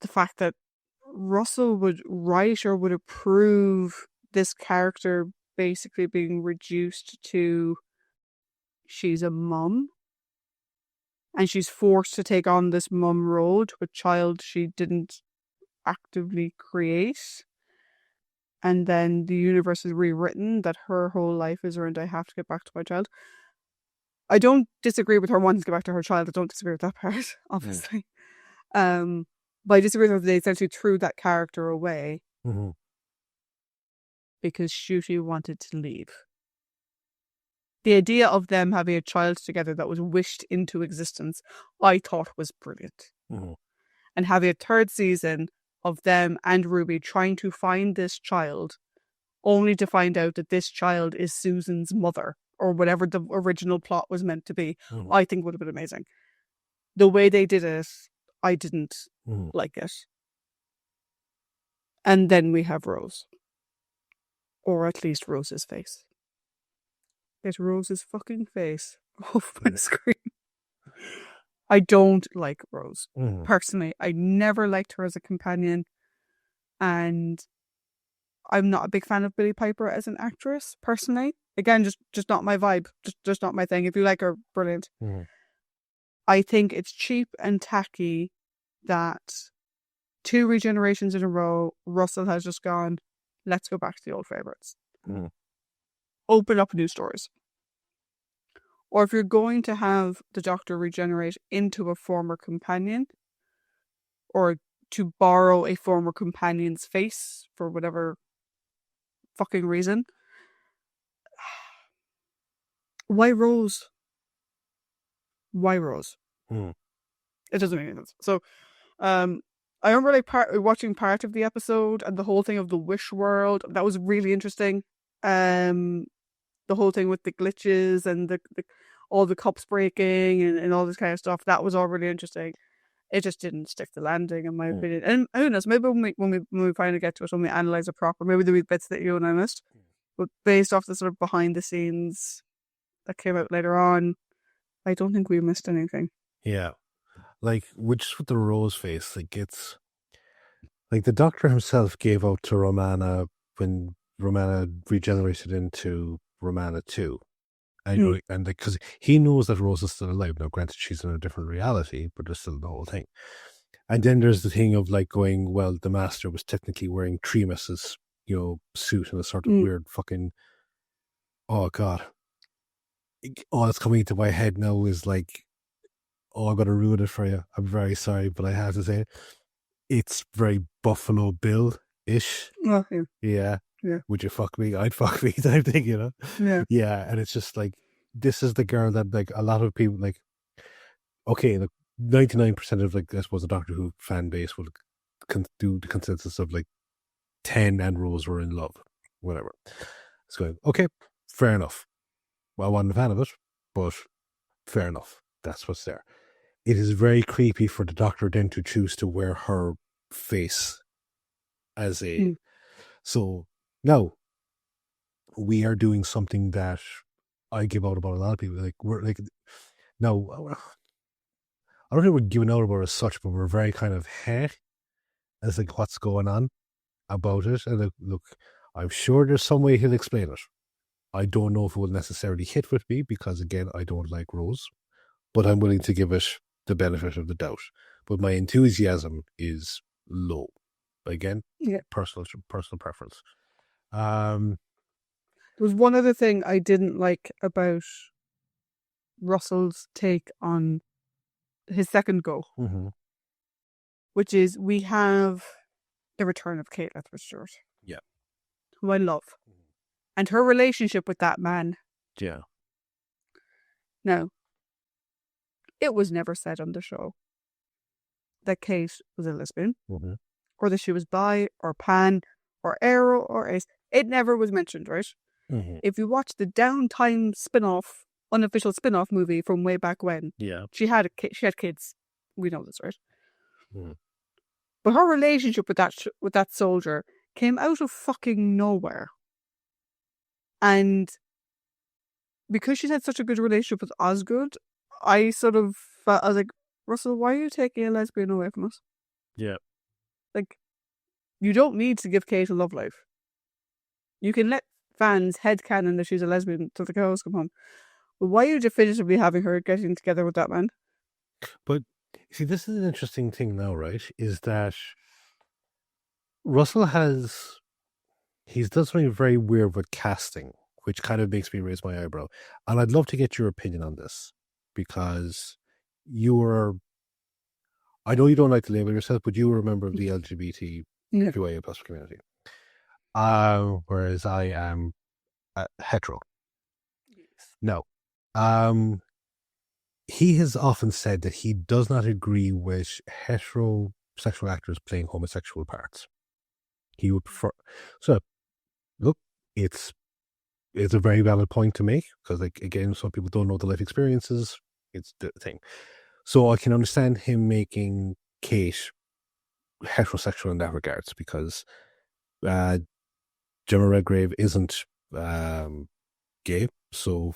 The fact that Russell would write or would approve this character basically being reduced to she's a mum and she's forced to take on this mum role to a child she didn't actively create. And then the universe is rewritten that her whole life is around I have to get back to my child. I don't disagree with her wanting to get back to her child. I don't disagree with that part, obviously. But I disagree with they essentially threw that character away because Shooty wanted to leave. The idea of them having a child together that was wished into existence, I thought was brilliant. And having a third season of them and Ruby trying to find this child, only to find out that this child is Susan's mother, or whatever the original plot was meant to be, I think would have been amazing. The way they did it, I didn't like it. And then we have Rose. Or at least Rose's face. Get Rose's fucking face off my screen. I don't like Rose. Personally, I never liked her as a companion. And I'm not a big fan of Billie Piper as an actress, personally. Again, just not my vibe. Just not my thing. If you like her, brilliant. I think it's cheap and tacky that 2 regenerations in a row, Russell has just gone, let's go back to the old favourites. Open up new stories. Or if you're going to have the Doctor regenerate into a former companion, or to borrow a former companion's face for whatever fucking reason, why Rose? Why Rose? It doesn't make any sense. So, I remember watching part of the episode and the whole thing of the Wish World. That was really interesting. The whole thing with the glitches and the all the cups breaking and all this kind of stuff. That was all really interesting. It just didn't stick the landing, in my opinion. And who knows? Maybe when we finally get to it, when we analyze it proper, maybe there'll be bits that you and I missed. But based off the sort of behind the scenes that came out later on, I don't think we missed anything. Yeah. Like, just with the Rose face, like, it's like the Doctor himself gave out to Romana when Romana regenerated into Romana 2. And because he knows that Rose is still alive. Now, granted, she's in a different reality, but there's still the whole thing. And then there's the thing of like going, well, the Master was technically wearing Tremas's, suit in a sort of weird fucking, oh God. All that's coming into my head now is like, oh, I'm going to ruin it for you. I'm very sorry, but I have to say it. It's very Buffalo Bill-ish. Oh, yeah. Yeah. Would you fuck me? I'd fuck me type thing, Yeah. Yeah, and it's just like, this is the girl that like a lot of people like, okay, like 99% of like, I suppose the Doctor Who fan base will do the consensus of like 10 and Rose were in love, whatever. It's going, okay, fair enough. Well, I wasn't a fan of it, but fair enough. That's what's there. It is very creepy for the Doctor then to choose to wear her face as a... So now we are doing something that I give out about a lot of people. Like, we're like, no, I don't think we're giving out about it as such, but we're very kind of as like what's going on about it. And look, I'm sure there's some way he'll explain it. I don't know if it will necessarily hit with me because, again, I don't like Rose, but I'm willing to give it the benefit of the doubt. But my enthusiasm is low. Again, Yeah. personal preference. There was one other thing I didn't like about Russell's take on his second go, which is we have the return of Kate Lethbridge Stewart. Yeah. Who I love. And her relationship with that man. Yeah. Now, it was never said on the show that Kate was a lesbian, or that she was bi, or pan, or aro, or ace. It never was mentioned, right? If you watch the Downtime spin-off, unofficial spin-off movie from way back when, she had kids. We know this, right? But her relationship with that soldier came out of fucking nowhere. And because she's had such a good relationship with Osgood, I sort of felt, I was like, Russell, why are you taking a lesbian away from us? Yeah. Like, you don't need to give Kate a love life. You can let fans headcanon that she's a lesbian till the cows come home. But why are you definitively having her getting together with that man? But, see, this is an interesting thing now, right? Is that Russell he's done something very weird with casting, which kind of makes me raise my eyebrow. And I'd love to get your opinion on this, because I know you don't like to label yourself, but you were a member of the LGBTQIA plus community. Whereas I am hetero. No. He has often said that he does not agree with heterosexual actors playing homosexual parts. He would prefer. So, look, it's a very valid point to make, because, like, again, some people don't know the life experiences. It's the thing. So I can understand him making Kate heterosexual in that regards, because Gemma Redgrave isn't gay, so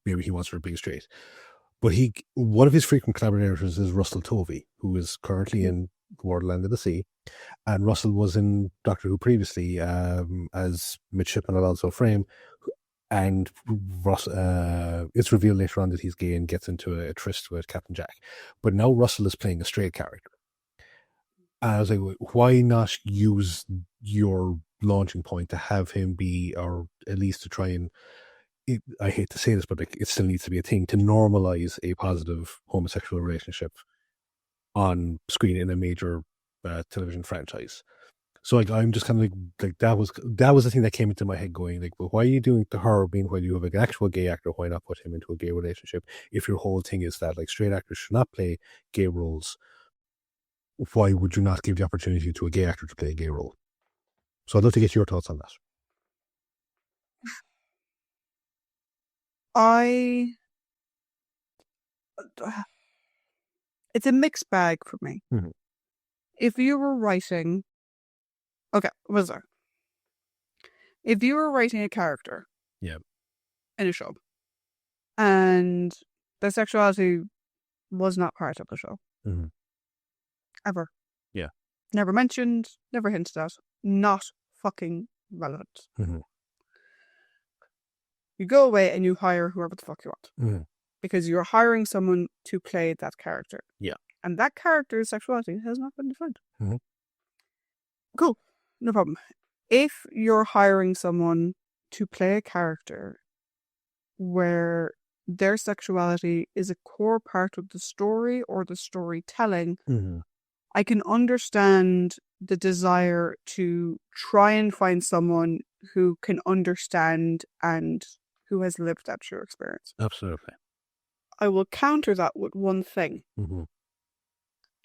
maybe he wants her to be straight. But one of his frequent collaborators is Russell Tovey, who is currently in Borderland of the Sea, and Russell was in Doctor Who previously as Midshipman Alonso Frame, and it's revealed later on that he's gay and gets into a tryst with Captain Jack. But now Russell is playing a straight character. And I was like, why not use your launching point to have him be, or at least to try and, I hate to say this, but it still needs to be a thing, to normalize a positive homosexual relationship on screen in a major television franchise. So, like, I'm just kind of like that was the thing that came into my head, going like, well, why are you doing it to her? Meanwhile, you have an actual gay actor. Why not put him into a gay relationship? If your whole thing is that, like, straight actors should not play gay roles, why would you not give the opportunity to a gay actor to play a gay role? So I'd love to get your thoughts on that. It's a mixed bag for me. If you were writing, if you were writing a character, in a show, and their sexuality was not part of the show, ever, never mentioned, never hinted at, not fucking relevant. You go away and you hire whoever the fuck you want. Because you're hiring someone to play that character. And that character's sexuality has not been defined. Cool. No problem. If you're hiring someone to play a character where their sexuality is a core part of the story or the storytelling, I can understand the desire to try and find someone who can understand and who has lived that true experience. Absolutely. I will counter that with one thing.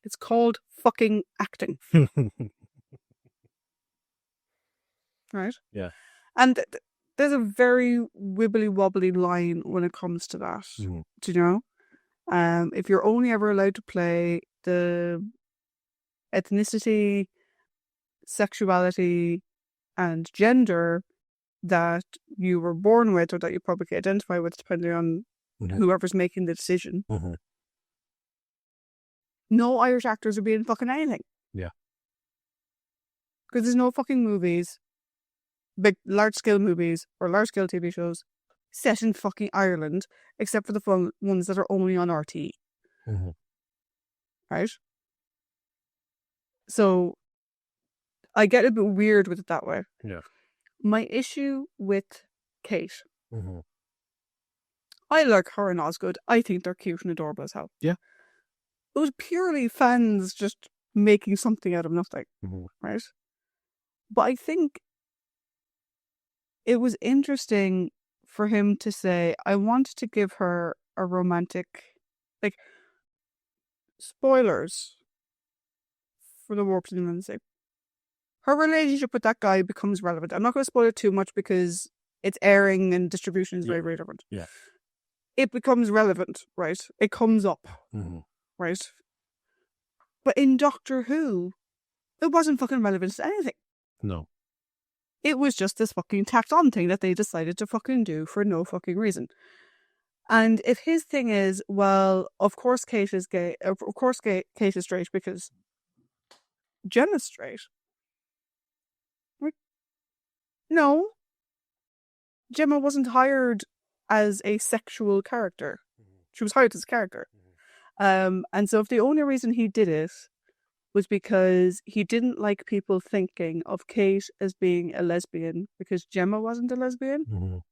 It's called fucking acting. Right? Yeah. And there's a very wibbly wobbly line when it comes to that. Do you know? If you're only ever allowed to play the ethnicity, sexuality, and gender that you were born with, or that you publicly identify with, depending on whoever's making the decision, no Irish actors would be in fucking anything. Yeah. Because there's no fucking movies, big large-scale movies or large-scale TV shows set in fucking Ireland, except for the ones that are only on RTE. Mm-hmm. Right? So I get a bit weird with it that way. Yeah. My issue with Kate, Mm-hmm. I like her and Osgood. I think they're cute and adorable as hell. Yeah. It was purely fans just making something out of nothing. Mm-hmm. Right? But I think it was interesting for him to say, I wanted to give her a romantic, like, spoilers for the Warped Inland. Her relationship with that guy becomes relevant. I'm not going to spoil it too much because its airing and distribution is very, very different. Yeah. It becomes relevant, right? It comes up, right? But in Doctor Who, it wasn't fucking relevant to anything. No. It was just this fucking tacked on thing that they decided to fucking do for no fucking reason. And if his thing is, well, of course Kate is gay, of course Kate is straight because Gemma's straight. No. Gemma wasn't hired as a sexual character. She was hired as a character. And so if the only reason he did it was because he didn't like people thinking of Kate as being a lesbian because Gemma wasn't a lesbian,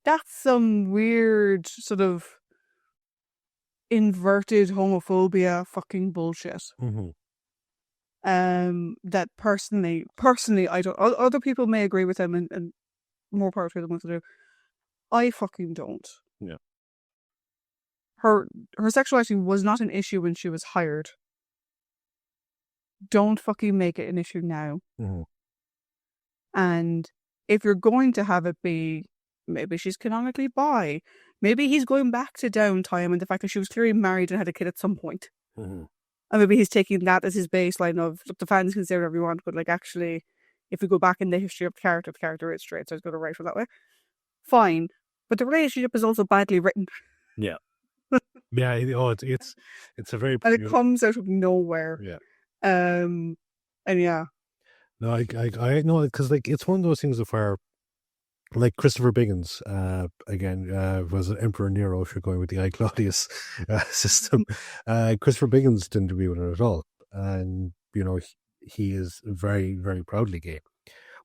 that's some weird sort of inverted homophobia fucking bullshit. That personally I don't. Other people may agree with him and more power to them what to do. I fucking don't. Yeah. Her sexuality was not an issue when she was hired. Don't fucking make it an issue now. And if you're going to have it be, maybe she's canonically bi. Maybe he's going back to downtime and the fact that she was clearly married and had a kid at some point. And maybe he's taking that as his baseline of, look, the fans can say whatever you want, but like actually, if we go back in the history of the character is straight, so it's going to write her that way. Fine. But the relationship is also badly written. Yeah. Yeah. It's a very... And it comes out of nowhere. Yeah. And yeah. No, I know, because like it's one of those things of where, like Christopher Biggins, again, was an Emperor Nero if you're going with the I Claudius system. Christopher Biggins didn't agree with it at all, and you know he is very, very proudly gay.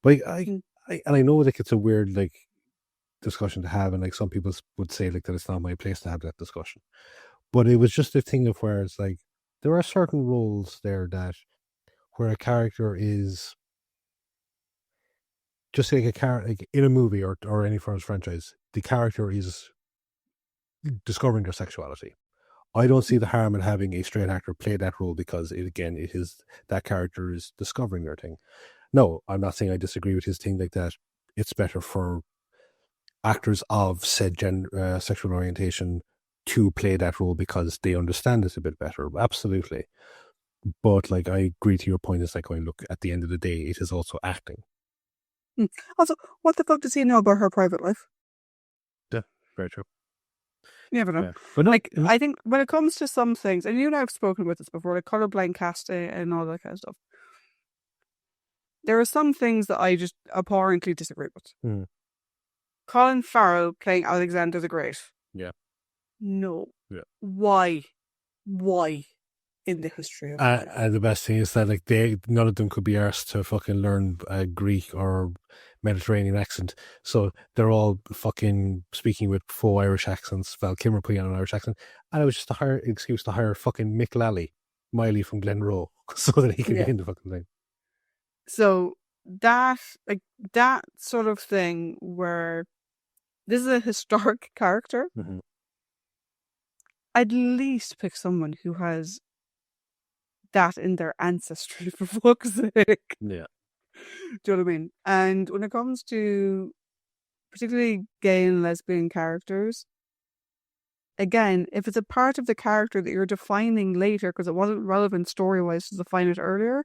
But I know like it's a weird like discussion to have, and like some people would say like that it's not my place to have that discussion. But it was just a thing of where it's like there are certain roles there that where a character is just like a character, like in a movie or any franchise, the character is discovering their sexuality. I don't see the harm in having a straight actor play that role because that character is discovering their thing. No, I'm not saying I disagree with his thing like that. It's better for actors of said sexual orientation to play that role because they understand it a bit better. Absolutely. But like I agree to your point, it's like going, look, at the end of the day, it is also acting. Also, what the fuck does he know about her private life? Yeah, very true. You never know. Yeah. But no, like, I think when it comes to some things, and you and I have spoken about this before, like colorblind casting and all that kind of stuff, there are some things that I just abhorrently disagree with. Colin Farrell playing Alexander the Great. Yeah. No. Yeah. Why in the history of and the best thing is that like none of them could be asked to fucking learn Greek or Mediterranean accent, so they're all fucking speaking with faux Irish accents. Val Kilmer putting on an Irish accent, and it was just an excuse to hire fucking Mick Lally, Miley from Glenroe, so that he could get in the fucking thing. So that sort of thing where this is a historic character, I'd at least pick someone who has that in their ancestry, for fuck's sake. Yeah. Do you know what I mean? And when it comes to particularly gay and lesbian characters, again, if it's a part of the character that you're defining later because it wasn't relevant story-wise to define it earlier,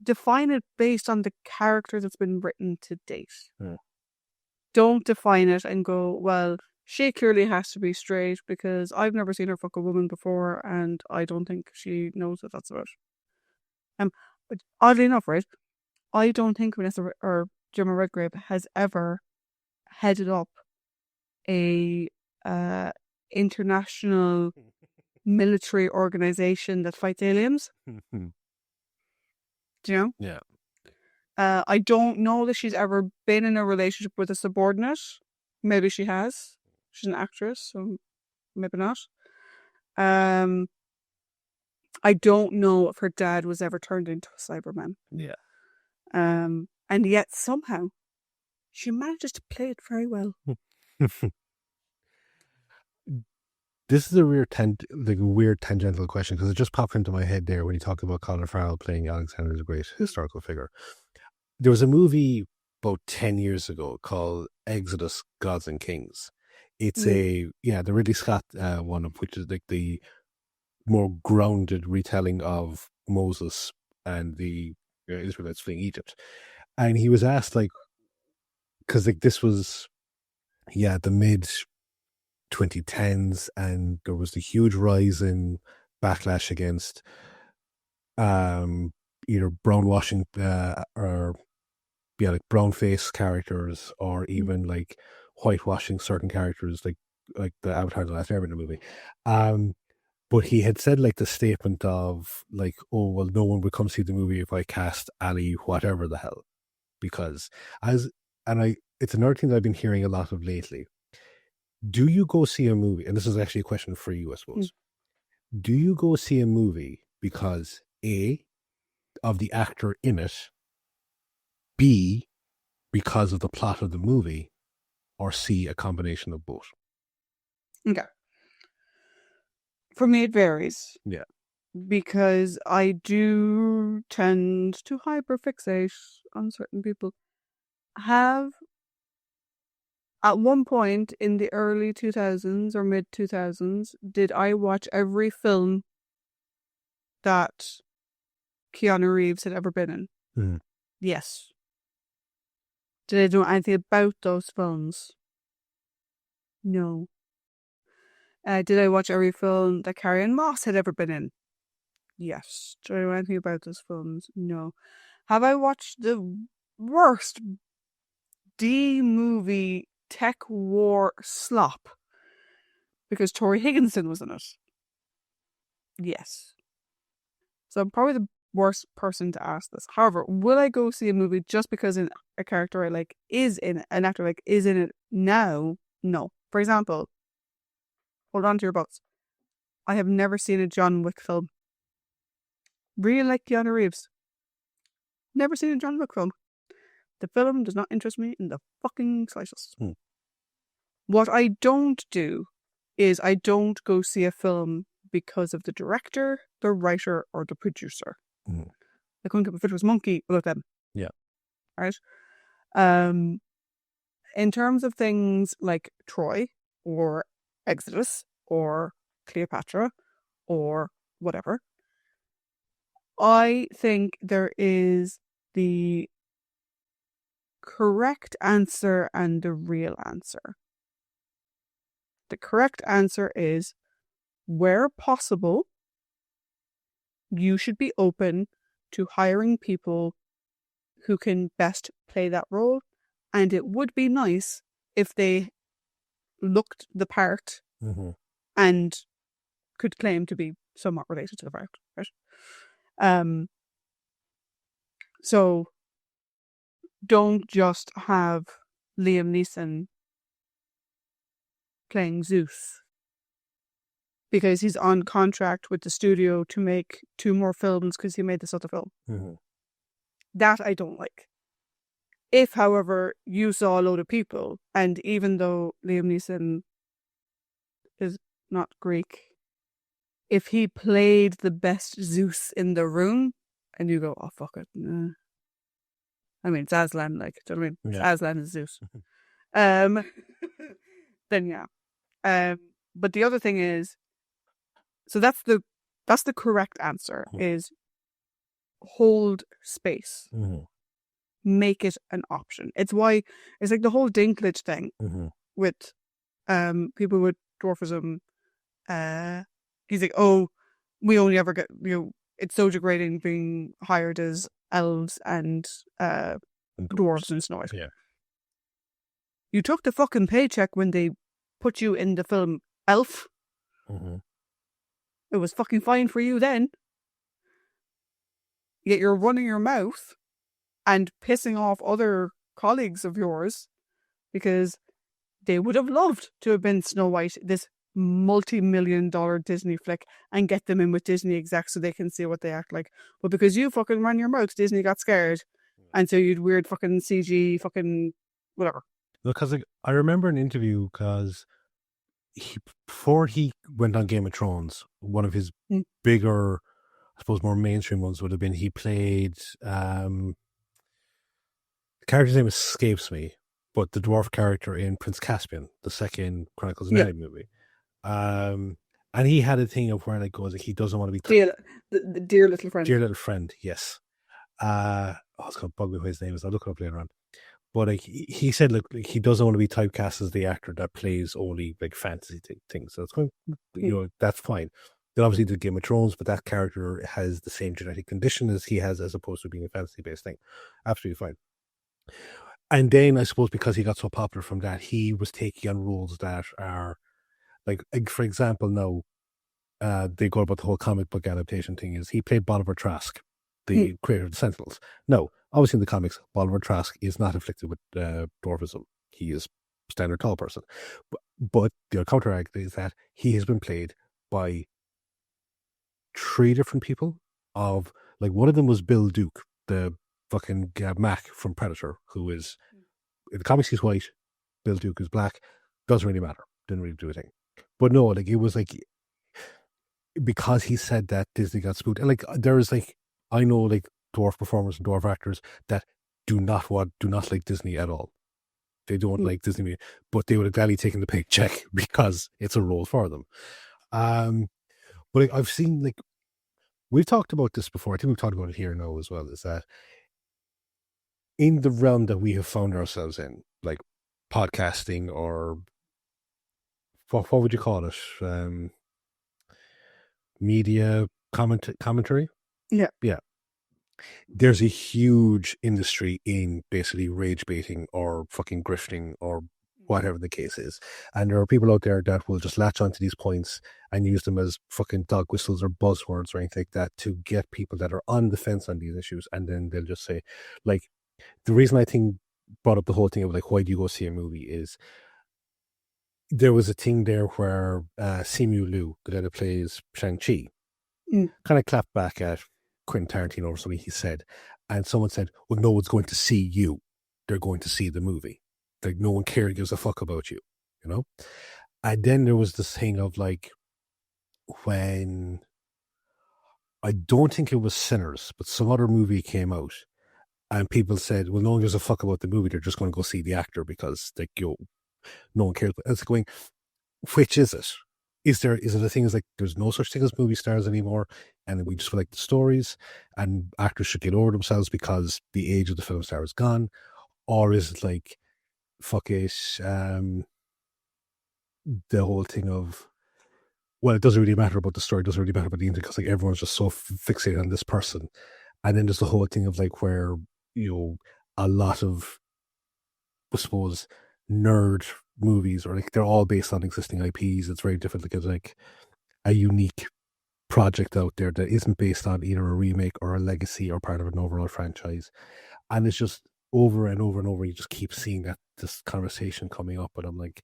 define it based on the character that's been written to date. Don't define it and go, well, she clearly has to be straight because I've never seen her fuck a woman before, and I don't think she knows what that's about. But oddly enough, right, I don't think Vanessa or Gemma Redgrave has ever headed up a international military organization that fights aliens. Do you know? Yeah. I don't know that she's ever been in a relationship with a subordinate. Maybe she has. She's an actress, so maybe not. I don't know if her dad was ever turned into a Cyberman. Yeah. And yet somehow she manages to play it very well. This is a weird tangential question because it just popped into my head there when you talked about Colin Farrell playing Alexander the Great historical figure. There was a movie about 10 years ago called Exodus, Gods and Kings. It's the Ridley Scott one, of which is like the more grounded retelling of Moses and the Israelites fleeing Egypt. And he was asked, like, because like this was, the mid 2010s, and there was the huge rise in backlash against either brownwashing or like brown face characters, or even like whitewashing certain characters, like the Avatar: The Last Airbender movie. But he had said like the statement of like, oh well, no one would come see the movie if I cast Ali whatever the hell, because it's another thing that I've been hearing a lot of lately. Do you go see a movie? And this is actually a question for you, I suppose. Do you go see a movie because A, of the actor in it, B, because of the plot of the movie, or C, a combination of both? Okay. For me, it varies. Yeah. Because I do tend to hyperfixate on certain people. At one point in the early 2000s or mid 2000s, did I watch every film that Keanu Reeves had ever been in? Mm. Yes. Did I know anything about those films? No. Did I watch every film that Carrie-Anne Moss had ever been in? Yes. Did I know anything about those films? No. Have I watched the worst D-movie tech war slop because Tori Higginson was in it? Yes. So I'm probably the worst person to ask this. However, will I go see a movie just because a character I like is in it, an actor like is in it now? No. For example, hold on to your butts. I have never seen a John Wick film. Really like Keanu Reeves. Never seen a John Wick film. The film does not interest me in the fucking slightest. What I don't do is I don't go see a film because of the director, the writer, or the producer. I couldn't give a Fitter's monkey without them. Yeah. Right? In terms of things like Troy, or Exodus, or Cleopatra, or whatever, I think there is the correct answer and the real answer. The correct answer is, where possible, you should be open to hiring people who can best play that role, and it would be nice if they looked the part and could claim to be somewhat related to the part, right? So don't just have Liam Neeson playing Zeus because he's on contract with the studio to make 2 more films because he made this other film. That I don't like. If, however, you saw a load of people, and even though Liam Neeson is not Greek, if he played the best Zeus in the room, and you go, oh, fuck it. Nah. I mean, it's Aslan, like, do you know what I mean? Yeah. It's Aslan is Zeus. Then yeah. But the other thing is, so that's the correct answer, is hold space. Make it an option. It's like the whole Dinklage thing with people with dwarfism, he's like, oh, we only ever get, it's so degrading being hired as elves and dwarves and Snow White. Yeah. You took the fucking paycheck when they put you in the film Elf. Mm-hmm. It was fucking fine for you then. Yet you're running your mouth and pissing off other colleagues of yours because they would have loved to have been Snow White, this multi-million-dollar Disney flick, and get them in with Disney execs so they can see what they act like. But because you fucking ran your mouth, Disney got scared. And so you'd weird fucking CG fucking whatever. Because I remember an interview because before he went on Game of Thrones, one of his bigger, I suppose, more mainstream ones would have been he played, the character's name escapes me, but the dwarf character in Prince Caspian, the second Chronicles of Narnia movie. And he had a thing of where it goes, like, he doesn't want to be... The dear little friend. Dear little friend, yes. It's going to bug me what his name is. I'll look it up later on. But like he said, look, like, he doesn't want to be typecast as the actor that plays only like fantasy things. So it's going, that's fine. They obviously did Game of Thrones, but that character has the same genetic condition as he has, as opposed to being a fantasy-based thing. Absolutely fine. And then I suppose because he got so popular from that, he was taking on roles that are like for example, now they go about the whole comic book adaptation thing. Is he played Bolivar Trask, the creator of the Sentinels? No, obviously in the comics, Bolivar Trask is not afflicted with dwarfism. He is a standard tall person. But the counteract is that he has been played by 3 different people. Of like, one of them was Bill Duke, the fucking Mac from Predator, who is in the comics he's white. Bill Duke is black. Doesn't really matter. Didn't really do a thing. But no, like it was like, because he said that Disney got spooked. And like there is like, I know like dwarf performers and dwarf actors that do not like Disney at all. They don't like Disney, but they would have gladly taken the paycheck because it's a role for them. But like, I've seen, like, we've talked about this before. I think we've talked about it here now as well. Is that in the realm that we have found ourselves in, like podcasting, or what would you call it? Media commentary. Yeah. There's a huge industry in basically rage baiting or fucking grifting or whatever the case is. And there are people out there that will just latch onto these points and use them as fucking dog whistles or buzzwords or anything like that to get people that are on the fence on these issues. And then they'll just say, like, the reason I think brought up the whole thing of like, why do you go see a movie, is there was a thing there where Simu Liu, the guy that plays Shang-Chi, kind of clapped back at Quentin Tarantino or something he said, and someone said, well, no one's going to see you, they're going to see the movie. Like, no one gives a fuck about you, you know? And then there was this thing of like, when, I don't think it was Sinners, but some other movie came out and people said, well, no one gives a fuck about the movie, they're just going to go see the actor because like, no one cares. It's going, which is it? Is it a thing is like there's no such thing as movie stars anymore, and we just like the stories, and actors should get over themselves because the age of the film star is gone? Or is it like, fuck it, the whole thing of, well, it doesn't really matter about the story, it doesn't really matter about the ending because like everyone's just so fixated on this person. And then there's the whole thing of like where, a lot of, I suppose, nerd movies, or like they're all based on existing IPs. It's very difficult to get like a unique project out there that isn't based on either a remake or a legacy or part of an overall franchise. And it's just over and over and over, you just keep seeing that this conversation coming up. And I'm like,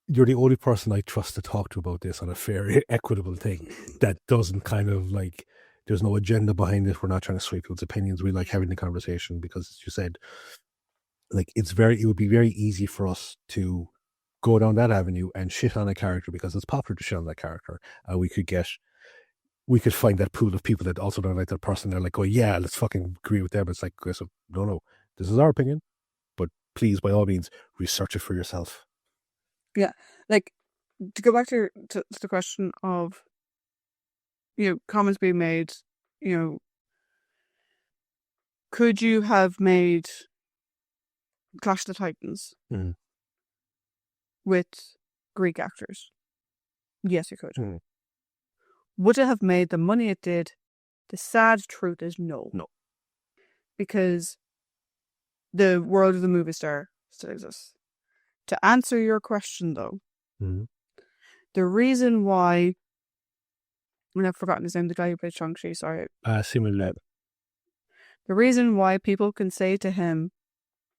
you're the only person I trust to talk to about this on a fair, equitable thing that doesn't kind of like, there's no agenda behind it. We're not trying to sway people's opinions. We like having the conversation because, as you said, like it would be very easy for us to go down that avenue and shit on a character because it's popular to shit on that character. And we could find that pool of people that also don't like that person. They're like, oh yeah, let's fucking agree with them. It's like, so, no, this is our opinion, but please, by all means, research it for yourself. Yeah, like, to go back to the question of, comments being made, could you have made Clash of the Titans with Greek actors? Yes, you could. Hmm. Would it have made the money it did? The sad truth is no. No. Because the world of the movie star still exists. To answer your question, though, the reason why, and I've forgotten his name, the guy who played Shang-Chi, sorry. Similar. The reason why people can say to him,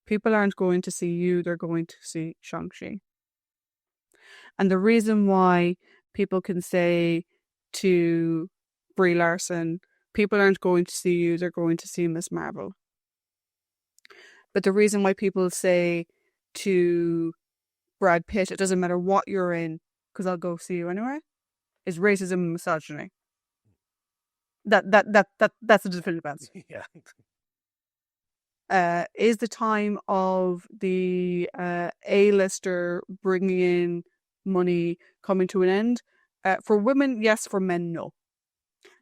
people aren't going to see you, they're going to see Shang-Chi. And the reason why people can say to Brie Larson, people aren't going to see you, they're going to see Miss Marvel. But the reason why people say to Brad Pitt, it doesn't matter what you're in, because I'll go see you anyway, is racism and misogyny. That's a definitive answer. Yeah. Is the time of the A-lister bringing in money coming to an end? For women, yes. For men, no.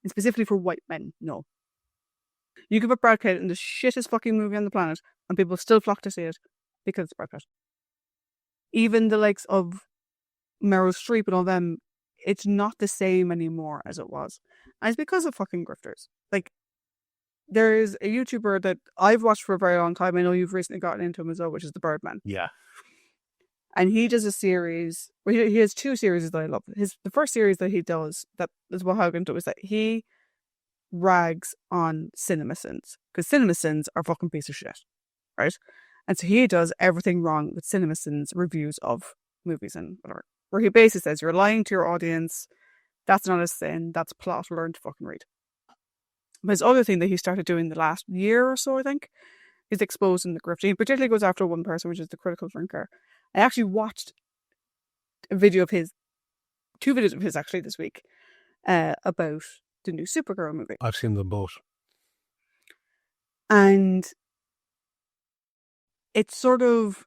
And specifically for white men, no. You could put Brad Pitt in the shittest fucking movie on the planet, and people still flock to see it because it's Brad Pitt. Even the likes of Meryl Streep and all them, it's not the same anymore as it was. And it's because of fucking grifters. Like, there's a YouTuber that I've watched for a very long time. I know you've recently gotten into him as well, which is the Birdman. Yeah. And he does a series, well, he has two series that I love. The first series that he does, that is what I'm going to do, is that he rags on CinemaSins. Because CinemaSins are fucking piece of shit. Right? And so he does everything wrong with CinemaSins reviews of movies and whatever. Where he basically says, you're lying to your audience. That's not a sin. That's plot. Learn to fucking read. But his other thing that he started doing the last year or so, I think, is exposing the grift. He particularly goes after one person, which is the critical drinker. I actually watched a video of his, 2 videos of his actually this week, about the new Supergirl movie. I've seen them both. And it's sort of,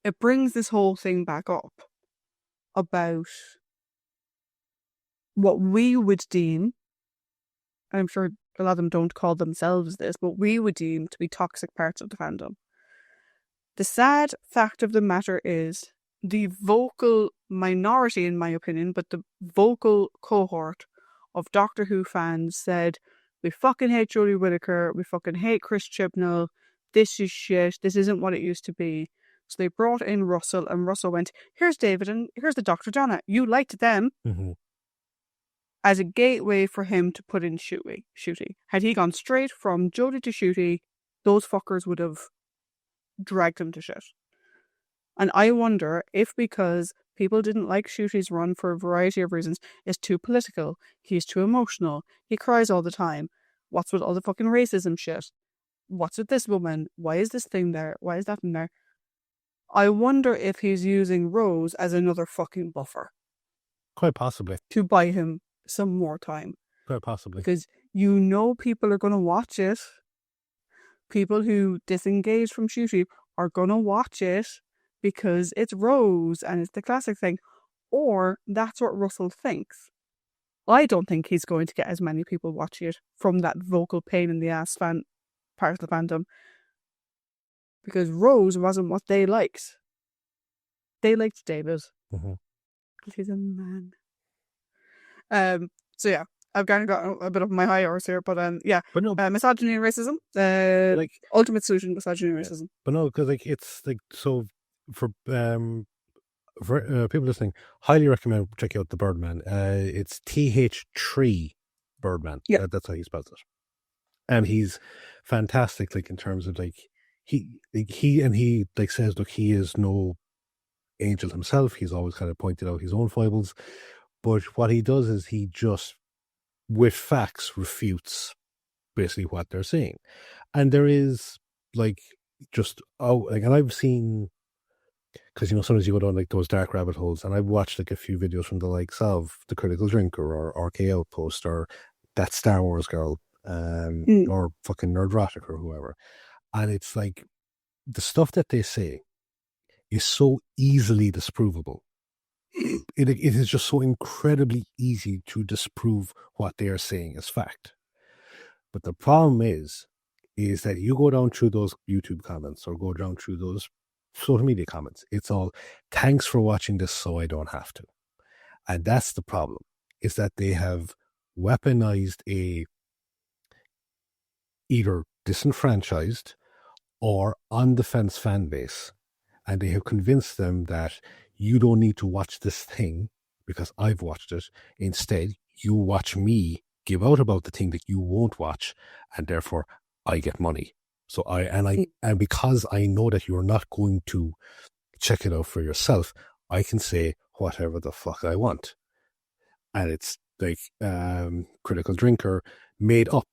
it brings this whole thing back up about what we would deem, and I'm sure a lot of them don't call themselves this, but we would deem to be toxic parts of the fandom. The sad fact of the matter is the vocal minority, in my opinion, but the vocal cohort of Doctor Who fans said, we fucking hate Jodie Whittaker, we fucking hate Chris Chibnall, this is shit, this isn't what it used to be. So they brought in Russell, and Russell went, here's David and here's the Dr. Donna. You liked them. Mm-hmm. As a gateway for him to put in Shooty. Had he gone straight from Jodie to Shooty, those fuckers would have dragged him to shit. And I wonder if because people didn't like Shooty's run for a variety of reasons, it's too political, he's too emotional, he cries all the time, what's with all the fucking racism shit? What's with this woman? Why is this thing there? Why is that in there? I wonder if he's using Rose as another fucking buffer. Quite possibly. To buy him some more time. Quite possibly. Because you know people are going to watch it. People who disengage from Shooty are going to watch it because it's Rose and it's the classic thing. Or that's what Russell thinks. I don't think he's going to get as many people watching it from that vocal pain in the ass fan part of the fandom. Because Rose wasn't what they liked. They liked David. Mm-hmm. He's a man. So yeah, I've kind of got a bit of my high horse here, but yeah, but no, misogyny and racism, like ultimate solution, misogyny and racism. But no, because like it's like, so for people listening, highly recommend check out the Birdman. It's TH3 Birdman. Yeah, that's how he spells it. And he's fantastic, like in terms of like he like says, look, he is no angel himself. He's always kind of pointed out his own foibles. But what he does is he just, with facts, refutes basically what they're saying. And there is, like, just, and I've seen, because, sometimes you go down, like, those dark rabbit holes, and I've watched, like, a few videos from the likes of The Critical Drinker, or RK Outpost, or That Star Wars Girl, or fucking Nerdrotic, or whoever. And it's, like, the stuff that they say is so easily disprovable. It is just so incredibly easy to disprove what they are saying as fact. But the problem is that you go down through those YouTube comments or go down through those social media comments. It's all, thanks for watching this so I don't have to. And that's the problem, is that they have weaponized a either disenfranchised or on the fence fan base. And they have convinced them that you don't need to watch this thing because I've watched it. Instead, you watch me give out about the thing that you won't watch, and therefore I get money. So and because I know that you're not going to check it out for yourself, I can say whatever the fuck I want. And it's like Critical Drinker made up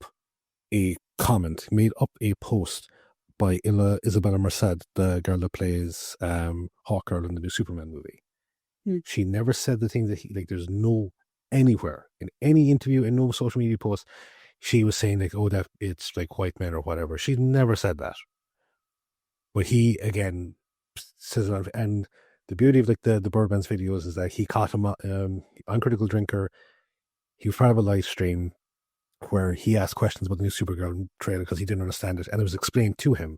a comment, made up a post by Isabella Merced, the girl that plays Hawkgirl in the new Superman movie. She never said the thing that there's no anywhere in any interview, in no social media post, she was saying like, oh, that it's like white men or whatever. She never said that. But he again says, and the beauty of like the Birdman's videos is that he caught him on Critical Drinker. He was part of a live stream where he asked questions about the new Supergirl trailer because he didn't understand it, and it was explained to him.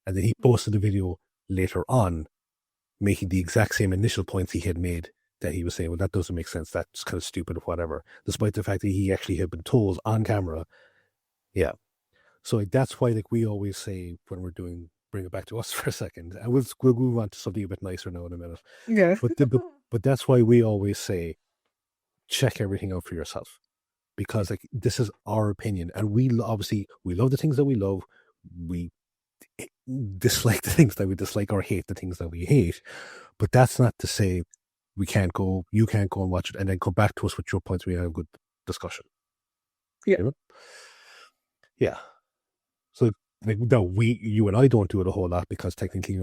And then he posted a video later on making the exact same initial points he had made, that he was saying, well, that doesn't make sense, that's kind of stupid or whatever, despite the fact that he actually had been told on camera. Yeah. So that's why we always say when we're doing, bring it back to us for a second, and we'll move on to something a bit nicer now in a minute. Yeah. But that's why we always say, check everything out for yourself. Because this is our opinion, and we love the things that we love. We dislike the things that we dislike, or hate the things that we hate. But that's not to say you can't go and watch it and then come back to us with your points. We have a good discussion. Yeah. You know? Yeah. So no, you and I don't do it a whole lot because technically,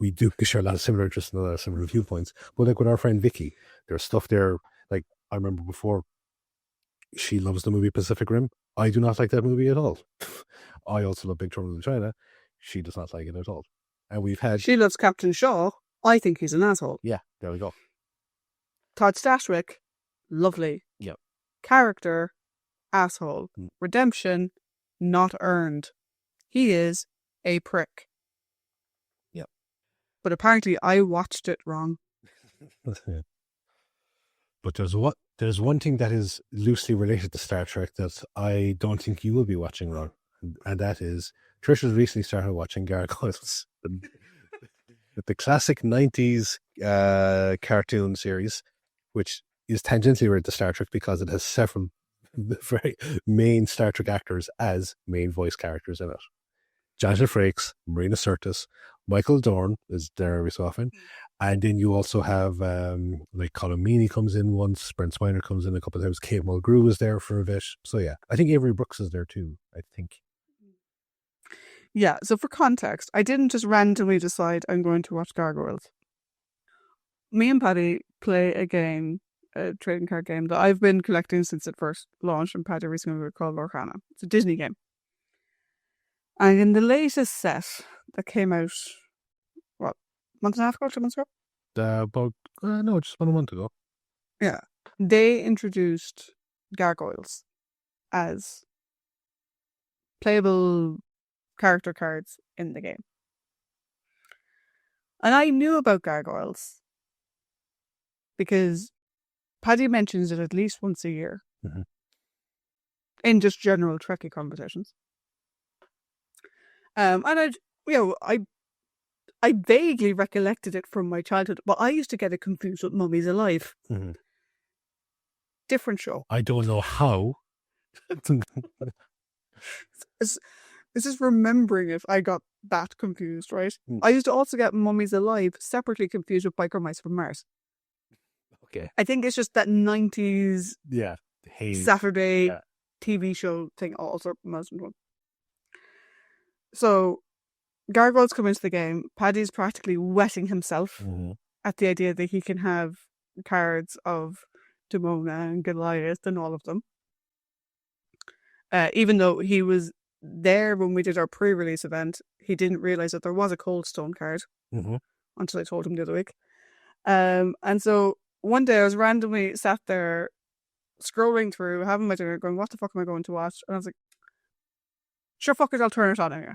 we do share a lot of similar interests and a lot of similar viewpoints. But with our friend Vicky, there's stuff there. Like I remember before, she loves the movie Pacific Rim. I do not like that movie at all. I also love Big Trouble in China. She does not like it at all. And she loves Captain Shaw. I think he's an asshole. Yeah, there we go. Todd Stashwick, lovely. Yep. Character, asshole. Redemption, not earned. He is a prick. Yep. But apparently I watched it wrong. But there's one thing that is loosely related to Star Trek that I don't think you will be watching, Ron, and that is Trisha's recently started watching Gargoyles, the classic 90s cartoon series, which is tangentially related to Star Trek because it has several very main Star Trek actors as main voice characters in it. Jonathan Frakes, Marina Sirtis, Michael Dorn is there every so often. And then you also have Colin Meaney comes in once, Brent Spiner comes in a couple of times, Kate Mulgrew is there for a bit. So yeah, I think Avery Brooks is there too, I think. Yeah, so for context, I didn't just randomly decide I'm going to watch Gargoyles. Me and Paddy play a game, a trading card game that I've been collecting since it first launched, and Paddy recently called Lorcana. It's a Disney game. And in the latest set that came out, what, month and a half ago, 2 months ago? Just 1 month ago. Yeah. They introduced Gargoyles as playable character cards in the game. And I knew about Gargoyles because Paddy mentions it at least once a year in just general Trekkie competitions. And I vaguely recollected it from my childhood, but I used to get it confused with Mummies Alive. Different show. I don't know how. This is remembering if I got that confused, right? I used to also get Mummies Alive separately confused with Biker Mice from Mars. Okay. I think it's just that 90s Saturday TV show thing also most one. So Gargoyles come into the game. Paddy's practically wetting himself at the idea that he can have cards of Demona and Goliath and all of them. Even though he was there when we did our pre-release event, he didn't realise that there was a Cold Stone card until I told him the other week. And so one day I was randomly sat there scrolling through, having my dinner, going, what the fuck am I going to watch? And I was like, sure, fuck it, I'll turn it on anyway.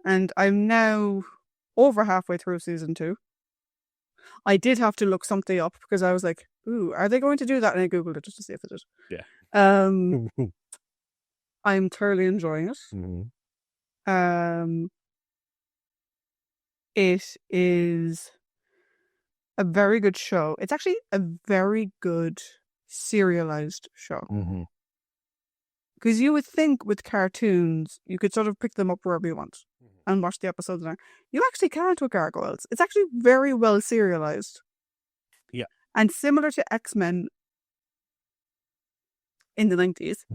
And I'm now over halfway through season 2. I did have to look something up because I was like, ooh, are they going to do that? And I Googled it just to see if it did. Yeah. I'm thoroughly enjoying it. Mm-hmm. It is a very good show. It's actually a very good serialized show. Mm-hmm. Because you would think with cartoons, you could sort of pick them up wherever you want and watch the episodes there. You actually can't with Gargoyles. It's actually very well serialized. Yeah. And similar to X-Men in the 90s,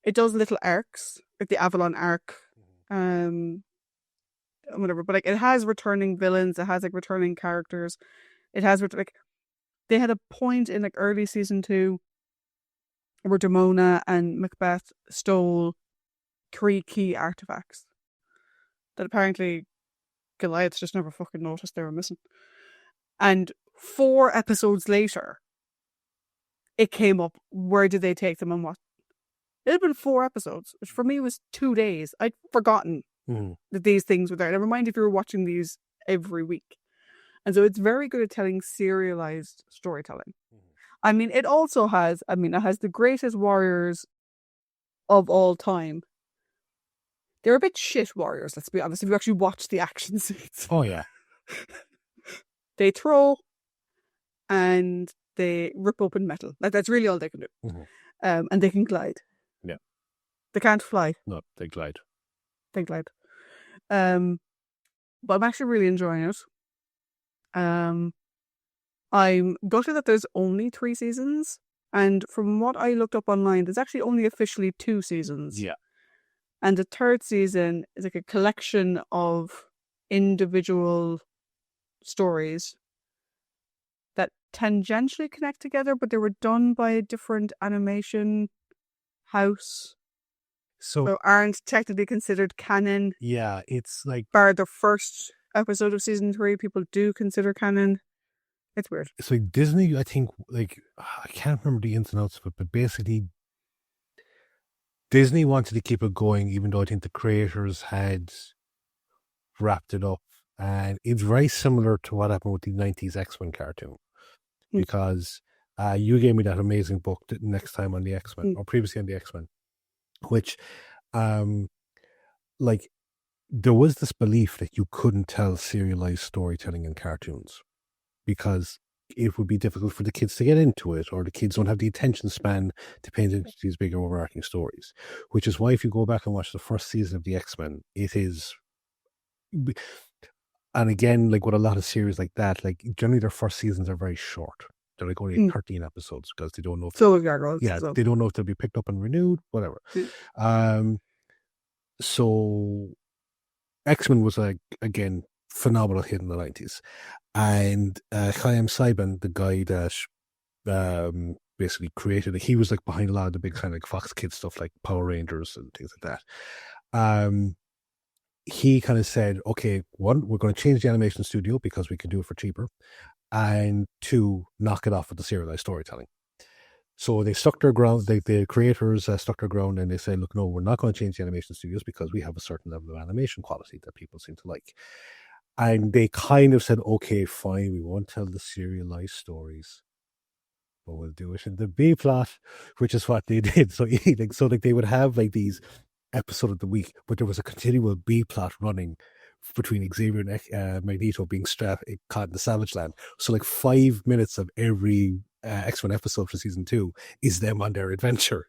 it does little arcs, like the Avalon arc, whatever. But like, it has returning villains, it has like returning characters. It has like, they had a point in like early season 2 where Demona and Macbeth stole 3 key artifacts that apparently Goliath just never fucking noticed they were missing. And 4 episodes later, it came up, where did they take them and what? It had been 4 episodes, which for me was 2 days. I'd forgotten that these things were there. Never mind if you were watching these every week. And so it's very good at telling serialized storytelling. I mean, it also has, it has the greatest warriors of all time. They're a bit shit warriors, let's be honest, if you actually watch the action scenes. Oh, yeah. They throw and they rip open metal. That's really all they can do. And they can glide. Yeah. They can't fly. No, they glide. They glide. But I'm actually really enjoying it. I'm gutted that there's only 3 seasons. And from what I looked up online, there's actually only officially 2 seasons. Yeah. And the 3rd season is like a collection of individual stories that tangentially connect together, but they were done by a different animation house. So aren't technically considered canon. Yeah, it's like... bar the first episode of season 3, people do consider canon. It's weird. It's like Disney, I think, like, I can't remember the ins and outs of it, but basically Disney wanted to keep it going, even though I think the creators had wrapped it up. And it's very similar to what happened with the 90s X-Men cartoon. Because you gave me that amazing book next time on the X-Men, or previously on the X-Men, which, like, there was this belief that you couldn't tell serialized storytelling in cartoons because it would be difficult for the kids to get into it, or the kids don't have the attention span to pay attention to these bigger overarching stories, which is why if you go back and watch the first season of the X-Men, it is... And again, like with a lot of series like that, like generally their first seasons are very short. They're like only 13 episodes because they don't know if... So Gargoyles. Yeah, so. They don't know if they'll be picked up and renewed, whatever. So X-Men was, like, again, phenomenal hit in the 90s. And Chaim Saban, the guy that basically created it, he was like behind a lot of the big kind of like Fox Kids stuff like Power Rangers and things like that. He kind of said, okay, 1, we're going to change the animation studio because we can do it for cheaper, and 2, knock it off with the serialized storytelling. So they stuck their ground, the creators stuck their ground, and they said, look, no, we're not going to change the animation studios because we have a certain level of animation quality that people seem to like. And they kind of said, okay, fine, we won't tell the serialized stories, but we'll do it in the B plot, which is what they did. So they would have like these episode of the week, but there was a continual B plot running between Xavier and Magneto being caught in the Savage Land. So like 5 minutes of every X-Men episode for season 2 is them on their adventure.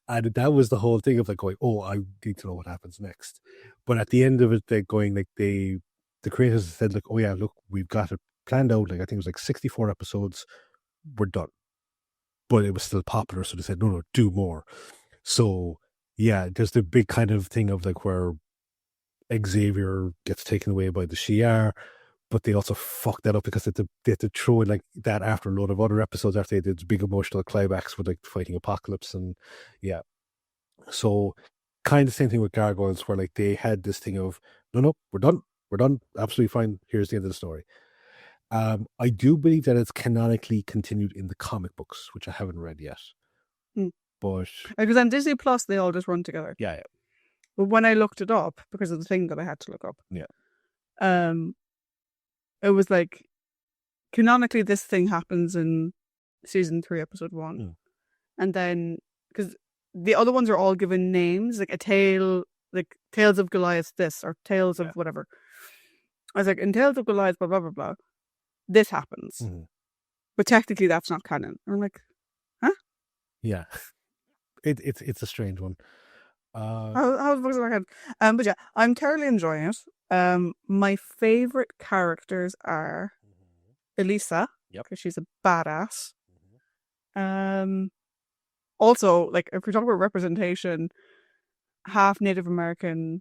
And that was the whole thing of like going, oh, I need to know what happens next. But at the end of it, they're going like the creators said like, oh yeah, look, we've got it planned out. Like I think it was like 64 episodes. We're done. But it was still popular. So they said, no, do more. So yeah, there's the big kind of thing of like where Xavier gets taken away by the Shi'ar, but they also fucked that up because they had to throw in like that after a load of other episodes after they did this big emotional climax with like fighting Apocalypse. And yeah, so kind of the same thing with Gargoyles, where like they had this thing of no, we're done, absolutely fine, here's the end of the story. I do believe that it's canonically continued in the comic books, which I haven't read yet. But because on Disney Plus they all just run together. Yeah. But when I looked it up, because of the thing that I had to look up, it was like, canonically this thing happens in season 3, episode 1. Mm. And then, because the other ones are all given names, like a tale, like Tales of Goliath this, or Tales of whatever. I was like, in Tales of Goliath, blah, blah, blah, blah, this happens. Mm. But technically that's not canon. And I'm like, huh? Yeah. It's a strange one. How the fuck is it not canon? But yeah, I'm thoroughly enjoying it. My favourite characters are Elisa, because she's a badass. Also, like, if we're talking about representation, half Native American,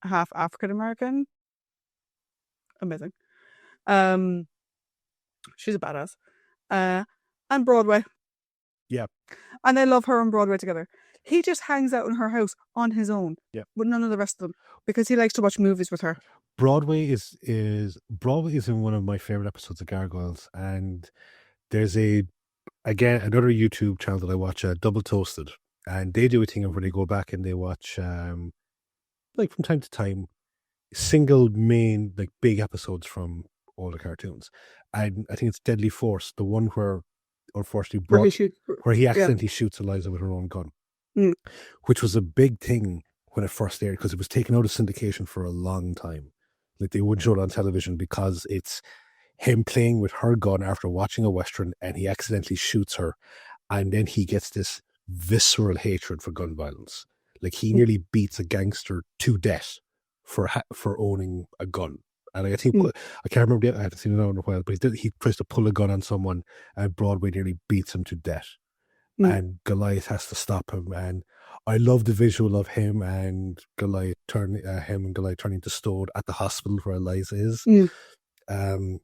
half African American, amazing. She's a badass. And Broadway. Yeah. And I love her and Broadway together. He just hangs out in her house on his own. Yeah. With none of the rest of them, because he likes to watch movies with her. Broadway is in one of my favorite episodes of Gargoyles, and there's another YouTube channel that I watch, Double Toasted, and they do a thing where they go back and they watch like from time to time single main like big episodes from all the cartoons, and I think it's Deadly Force, the one where unfortunately where he accidentally shoots Eliza with her own gun, which was a big thing when it first aired because it was taken out of syndication for a long time. Like, they wouldn't show it on television because it's him playing with her gun after watching a Western, and he accidentally shoots her, and then he gets this visceral hatred for gun violence. Like, he nearly beats a gangster to death for owning a gun. And I think, I can't remember, I haven't seen it now in a while, but he tries to pull a gun on someone, and Broadway nearly beats him to death. And Goliath has to stop him. And I love the visual of him and Goliath turning to stone at the hospital where Eliza is. So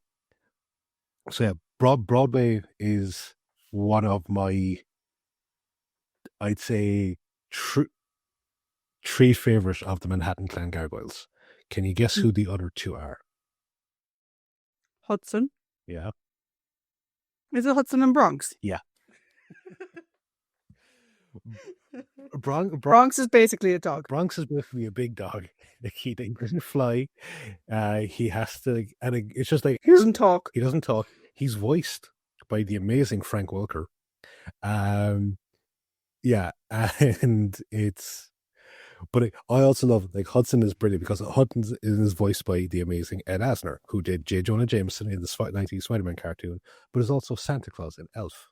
yeah, Broadway is one of my, I'd say, three favorite of the Manhattan Clan Gargoyles. Can you guess who the other two are? Hudson. Yeah. Is it Hudson and Bronx? Yeah. Bronx is basically a dog. Bronx is basically a big dog. Like, he doesn't fly. He has to, and it's just like, he doesn't talk. He doesn't talk. He's voiced by the amazing Frank Welker. Yeah, and it's. But I also love, like, Hudson is brilliant because Hudson is voiced by the amazing Ed Asner, who did J. Jonah Jameson in the 90s Spider-Man cartoon, but is also Santa Claus in Elf.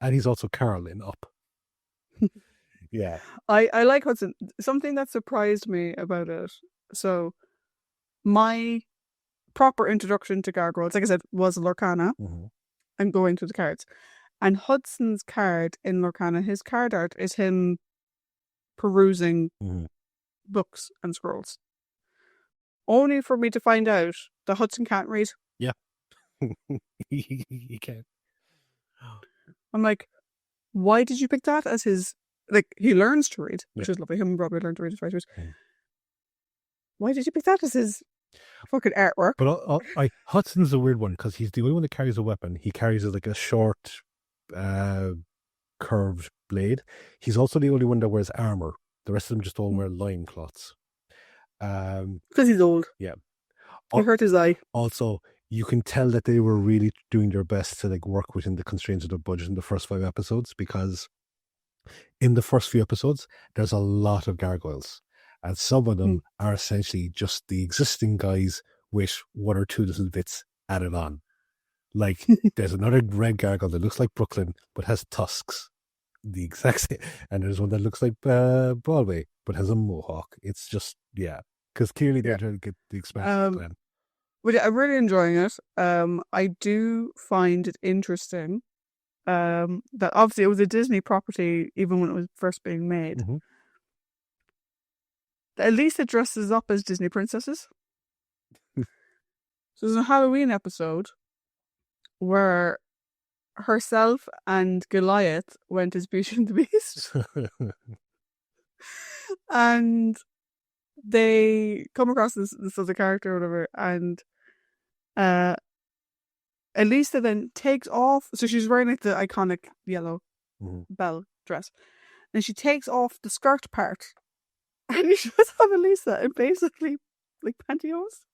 And he's also Carl in Up. Yeah. I like Hudson. Something that surprised me about it. So, my proper introduction to Gargoyles, like I said, was Lorcana. I'm going through the cards. And Hudson's card in Lorcana, his card art is him perusing books and scrolls. Only for me to find out that Hudson can't read. Yeah. He can't. I'm like, why did you pick that as his... Like, he learns to read, which is lovely. Him and Robbie learned to read as writers. Why did you pick that as his fucking artwork? But Hudson's a weird one because he's the only one that carries a weapon. He carries like a short, curved blade. He's also the only one that wears armor. The rest of them just all wear loincloths. Because he's old. Yeah. He hurt his eye. Also, you can tell that they were really doing their best to like work within the constraints of the budget in the first 5 episodes, because in the first few episodes, there's a lot of gargoyles. And some of them are essentially just the existing guys with 1 or 2 little bits added on. Like, there's another red gargoyle that looks like Brooklyn, but has tusks. The exact same. And there's one that looks like Broadway, but has a mohawk. It's just, yeah. Because clearly they're trying to get the expansion plan. But I'm really enjoying it. I do find it interesting that obviously it was a Disney property even when it was first being made. At least it dresses up as Disney princesses. So there's a Halloween episode where herself and Goliath went as Beauty and the Beast. And they come across this other character or whatever, and Elisa then takes off. So she's wearing like the iconic yellow bell dress, and she takes off the skirt part, and you just have Elisa in basically like pantyhose.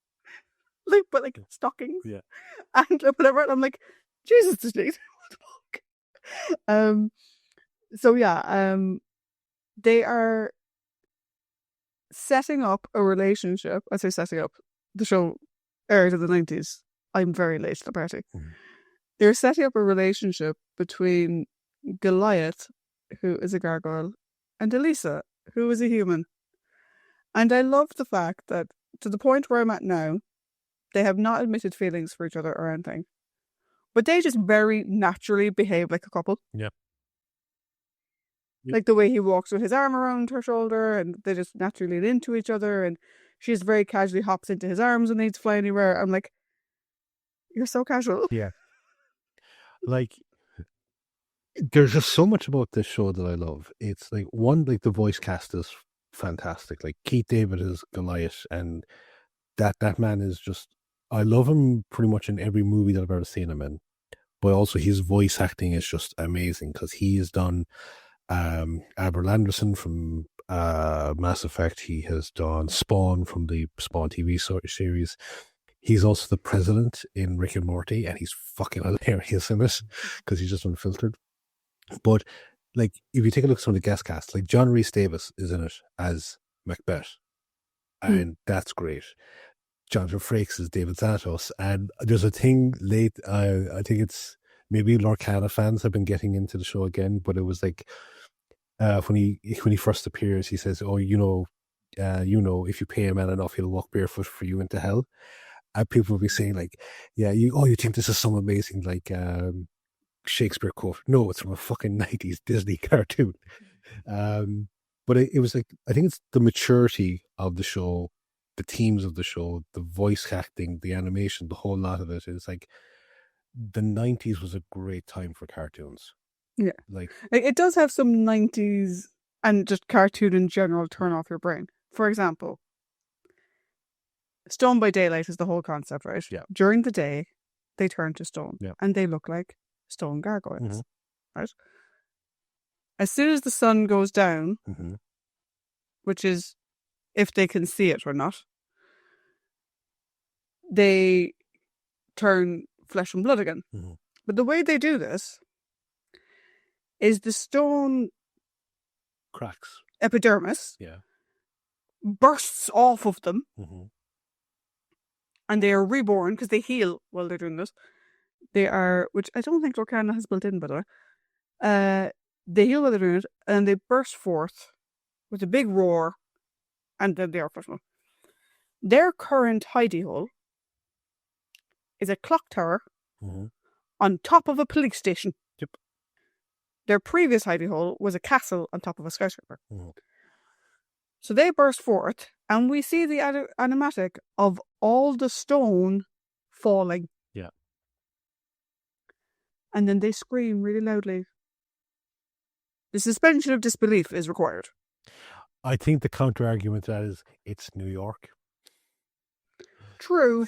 like, but like stockings, Yeah. and whatever. And I'm like, Jesus, this what the fuck? So yeah, they are setting up a relationship. I say setting up. The show aired in the 90s. I'm very late to the party. They're setting up a relationship between Goliath, who is a gargoyle, and Elisa, who is a human. And I love the fact that, to the point where I'm at now, they have not admitted feelings for each other or anything. But they just very naturally behave like a couple. Yeah. Like the way he walks with his arm around her shoulder, and they just naturally lean into each other, and she just very casually hops into his arms when they need to fly anywhere. I'm like, you're so casual. Yeah. Like, there's just so much about this show that I love. It's like, one, like the voice cast is fantastic. Like Keith David is Goliath, and that man is just, I love him pretty much in every movie that I've ever seen him in. But also his voice acting is just amazing, because he has done Albert Anderson from Mass Effect. He has done Spawn from the Spawn TV series. He's also the president in Rick and Morty, and he's fucking hilarious in it because he's just unfiltered. But like, if you take a look at some of the guest cast, like John Rhys Davis is in it as Macbeth, and that's great. Jonathan Frakes is David Xanatos, and there's a thing late. I think it's maybe Lorcana fans have been getting into the show again, but it was like when he first appears, he says, "Oh, you know, if you pay a man enough, he'll walk barefoot for you into hell." And people will be saying like, "Yeah, you think this is some amazing like Shakespeare quote?" No, it's from a fucking 90s Disney cartoon. But it was like, I think it's the maturity of the show, the themes of the show, the voice acting, the animation, the whole lot of it. It's like the 90s was a great time for cartoons. Yeah. Like, it does have some 90s and just cartoon in general turn off your brain. For example, Stone by Daylight is the whole concept, right? Yeah. During the day, they turn to stone. Yeah. And they look like stone gargoyles. Right? As soon as the sun goes down, which is if they can see it or not, they turn flesh and blood again. But the way they do this is the stone cracks, epidermis bursts off of them, and they are reborn because they heal while they're doing this. They are, which I don't think Lorcana has built in, by the way. They heal while they're doing it, and they burst forth with a big roar, and then they are flesh and blood. Their current hidey hole is a clock tower on top of a police station. Yep. Their previous hidey hole was a castle on top of a skyscraper. So they burst forth, and we see the animatic of all the stone falling. Yeah. And then they scream really loudly. The suspension of disbelief is required. I think the counter argument to that is it's New York. True.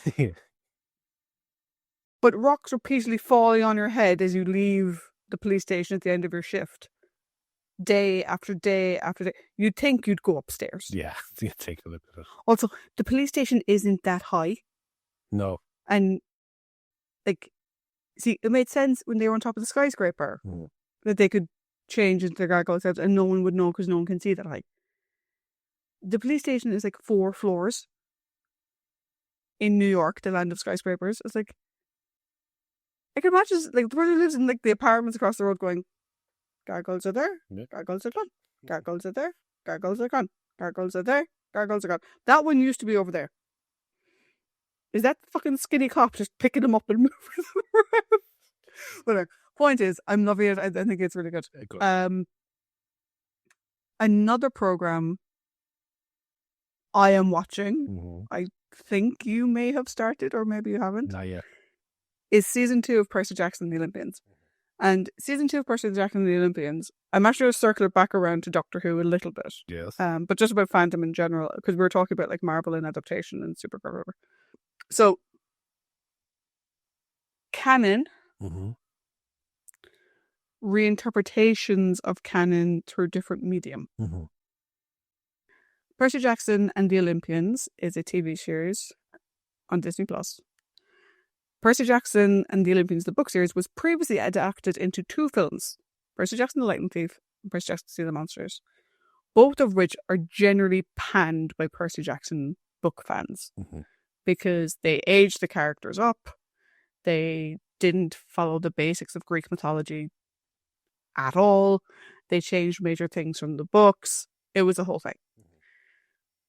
But rocks repeatedly falling on your head as you leave the police station at the end of your shift. Day after day after day. You'd think you'd go upstairs. Yeah, take a look at it. Also, the police station isn't that high. No. And, like, see, it made sense when they were on top of the skyscraper that they could change into their gargoyle selves and no one would know because no one can see that high. The police station is like 4 floors in New York, the land of skyscrapers. It's like, I can imagine, like, the person who lives in, like, the apartments across the road going, gargoyles are there, gargoyles are gone, gargoyles are there, gargoyles are gone, gargoyles are there, gargoyles are gone. That one used to be over there. Is that the fucking skinny cop just picking them up and moving them around? Whatever. Point is, I'm loving it. I think it's really good. Another program I am watching, I think you may have started or maybe you haven't. Not yet. Is season 2 of Percy Jackson and the Olympians. And season 2 of Percy Jackson and the Olympians, I'm actually going to circle it back around to Doctor Who a little bit. Yes. But just about fandom in general, because we were talking about like Marvel and adaptation and Supergirl, whatever. So, canon, reinterpretations of canon through different medium. Percy Jackson and the Olympians is a TV series on Disney Plus. Percy Jackson and the Olympians, the book series, was previously adapted into 2 films: Percy Jackson the Lightning Thief and Percy Jackson Sea of the Monsters, both of which are generally panned by Percy Jackson book fans because they aged the characters up. They didn't follow the basics of Greek mythology at all. They changed major things from the books. It was a whole thing.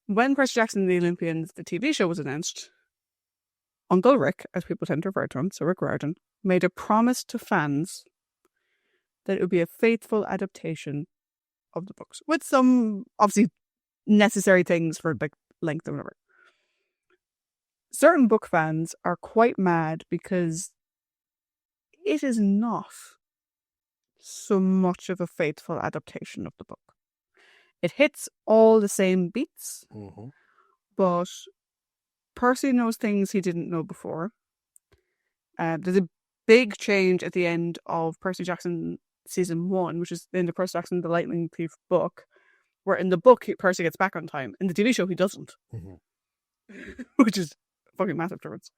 When Percy Jackson and the Olympians, the TV show, was announced, Uncle Rick, as people tend to refer to him, so Rick Riordan, made a promise to fans that it would be a faithful adaptation of the books, with some, obviously, necessary things for like length or whatever. Certain book fans are quite mad because it is not so much of a faithful adaptation of the book. It hits all the same beats, but Percy knows things he didn't know before. There's a big change at the end of Percy Jackson Season 1, which is in the Percy Jackson the Lightning Thief book, where in the book Percy gets back on time. In the TV show he doesn't, which is a fucking massive difference.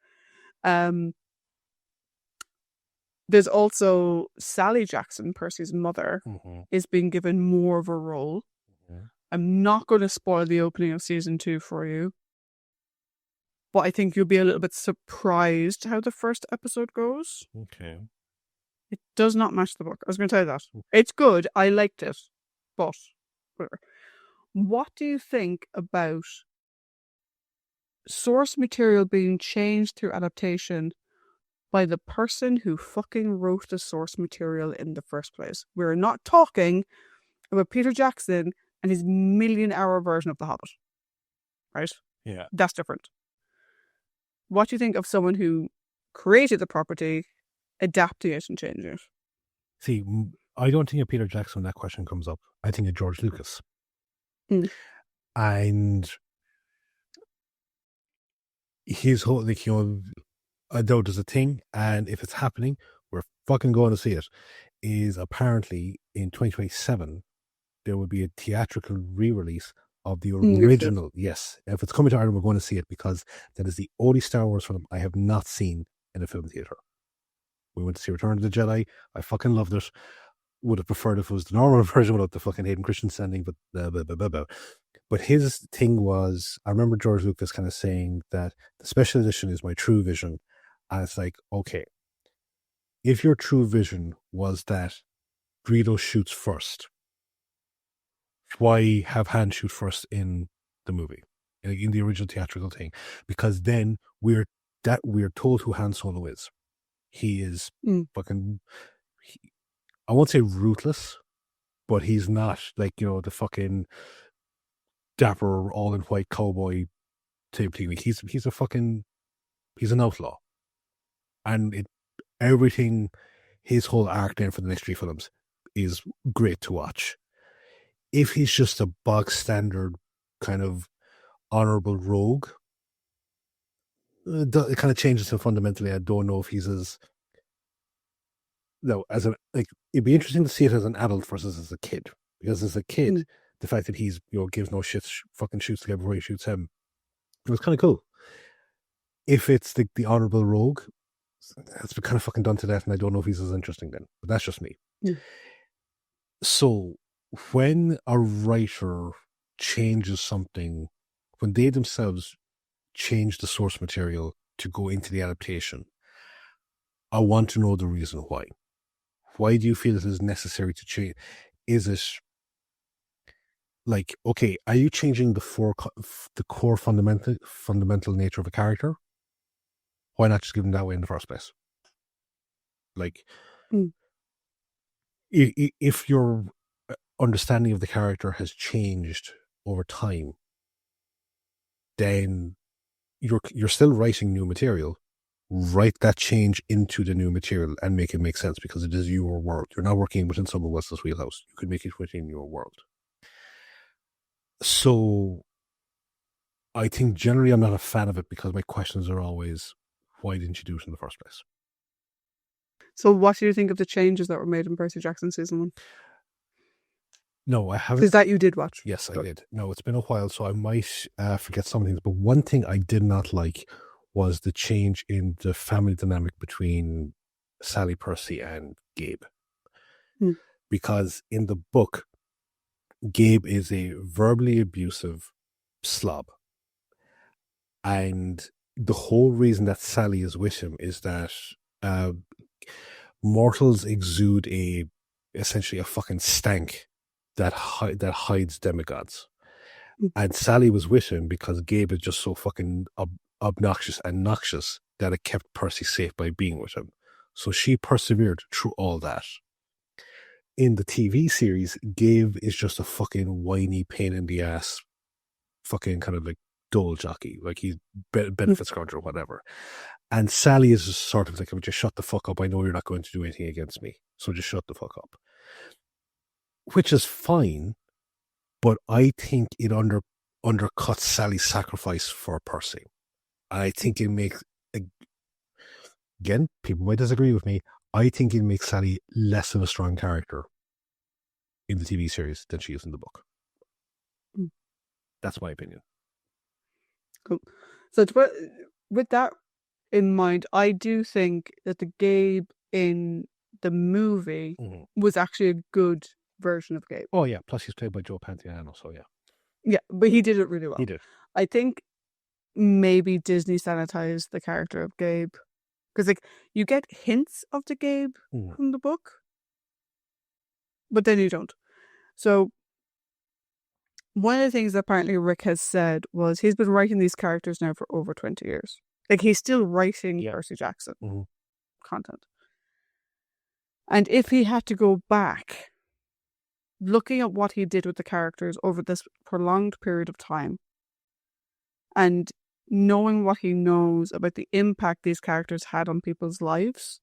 There's also Sally Jackson, Percy's mother, is being given more of a role. I'm not going to spoil the opening of Season 2 for you, but I think you'll be a little bit surprised how the first episode goes. Okay. It does not match the book. I was going to tell you that. It's good. I liked it, but whatever. What do you think about source material being changed through adaptation by the person who fucking wrote the source material in the first place? We're not talking about Peter Jackson and his million-hour version of The Hobbit, right? Yeah. That's different. What do you think of someone who created the property, adapting it and changing it? See, I don't think of Peter Jackson when that question comes up. I think of George Lucas. And his whole, like, you know, I know there's a thing, and if it's happening, we're fucking going to see it, is apparently in 2027, there will be a theatrical re-release of the original. Yes. If it's coming to Ireland, we're going to see it because that is the only Star Wars film I have not seen in a film theatre. We went to see Return of the Jedi. I fucking loved it. Would have preferred if it was the normal version without the fucking Hayden Christensen ending, but blah, blah, blah, blah, blah. But his thing was, I remember George Lucas kind of saying that the special edition is my true vision. And it's like, okay, if your true vision was that Greedo shoots first, why have Han shoot first in the movie, in the original theatrical thing? Because then we're told who Han Solo is. He is fucking, I won't say ruthless, but he's not like, you know, the fucking dapper all in white cowboy type thing. Like he's an outlaw. And everything, his whole arc then for the next 3 films is great to watch. If he's just a bog standard kind of honorable rogue, it kind of changes him fundamentally. I don't know if he's as, no, as a, like, it'd be interesting to see it as an adult versus as a kid. Because as a kid, the fact that he's, you know, gives no shits, fucking shoots the guy before he shoots him, it was kind of cool. If it's the honorable rogue, it's been kind of fucking done to death, and I don't know if he's as interesting then. But that's just me. So when a writer changes something, when they themselves change the source material to go into the adaptation, I want to know the reason why. Why do you feel it is necessary to change? Is it like, okay, are you changing the core fundamental nature of a character? Why not just give them that way in the first place? Like, if your understanding of the character has changed over time, then you're still writing new material. Write that change into the new material and make it make sense because it is your world. You're not working within someone else's wheelhouse. You could make it within your world. So I think generally I'm not a fan of it because my questions are always, why didn't you do it in the first place? So what do you think of the changes that were made in Percy Jackson Season 1? No, I haven't. Is that you did watch? Yes, I did. No, it's been a while, so I might forget some things. But one thing I did not like was the change in the family dynamic between Sally, Percy, and Gabe. Hmm. Because in the book, Gabe is a verbally abusive slob. And the whole reason that Sally is with him is that mortals exude essentially a fucking stank that hides demigods. And Sally was with him because Gabe is just so fucking obnoxious and noxious that it kept Percy safe by being with him. So she persevered through all that. In the TV series, Gabe is just a fucking whiny pain in the ass, fucking kind of like dole jockey, like he's benefit scrounger or whatever. And Sally is just sort of like, just shut the fuck up. I know you're not going to do anything against me, so just shut the fuck up. Which is fine, but I think it undercuts Sally's sacrifice for Percy. I think it makes, again, people might disagree with me, I think it makes Sally less of a strong character in the TV series than she is in the book. That's my opinion. Cool. So with that in mind, I do think that the Gabe in the movie was actually a good version of Gabe. Oh yeah, plus he's played by Joe Pantoliano, so yeah. Yeah, but he did it really well. He did. I think maybe Disney sanitized the character of Gabe. Because like you get hints of the Gabe from the book, but then you don't. So one of the things that apparently Rick has said was he's been writing these characters now for over 20 years. Like he's still writing Percy Jackson content. And if he had to go back, looking at what he did with the characters over this prolonged period of time, and knowing what he knows about the impact these characters had on people's lives,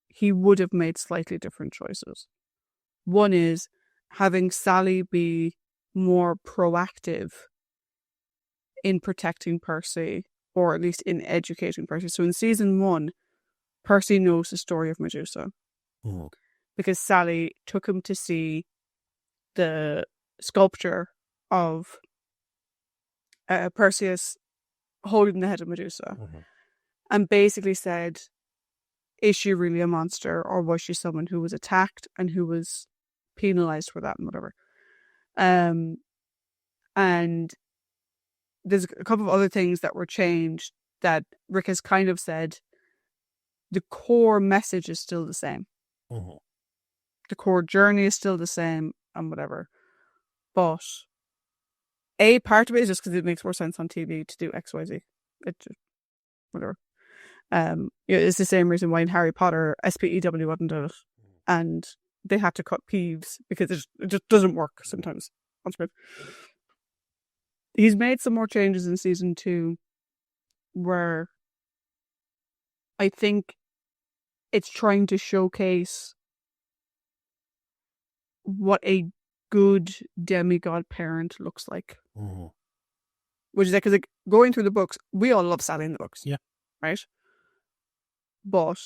he would have made slightly different choices. One is having Sally be more proactive in protecting Percy, or at least in educating Percy. So in season 1, Percy knows the story of Medusa because Sally took him to see the sculpture of Perseus holding the head of Medusa and basically said, is she really a monster, or was she someone who was attacked and who was penalized for that and whatever? And there's a couple of other things that were changed that Rick has kind of said the core message is still the same. The core journey is still the same and whatever. But a part of it is just because it makes more sense on TV to do XYZ. It just, whatever. It's the same reason why in Harry Potter, SPEW wouldn't do it. And they had to cut Peeves because it just doesn't work sometimes on screen. He's made some more changes in season 2 where I think it's trying to showcase what a good demigod parent looks like. Which is like, because like, going through the books, we all love Sally in the books. Yeah. Right? But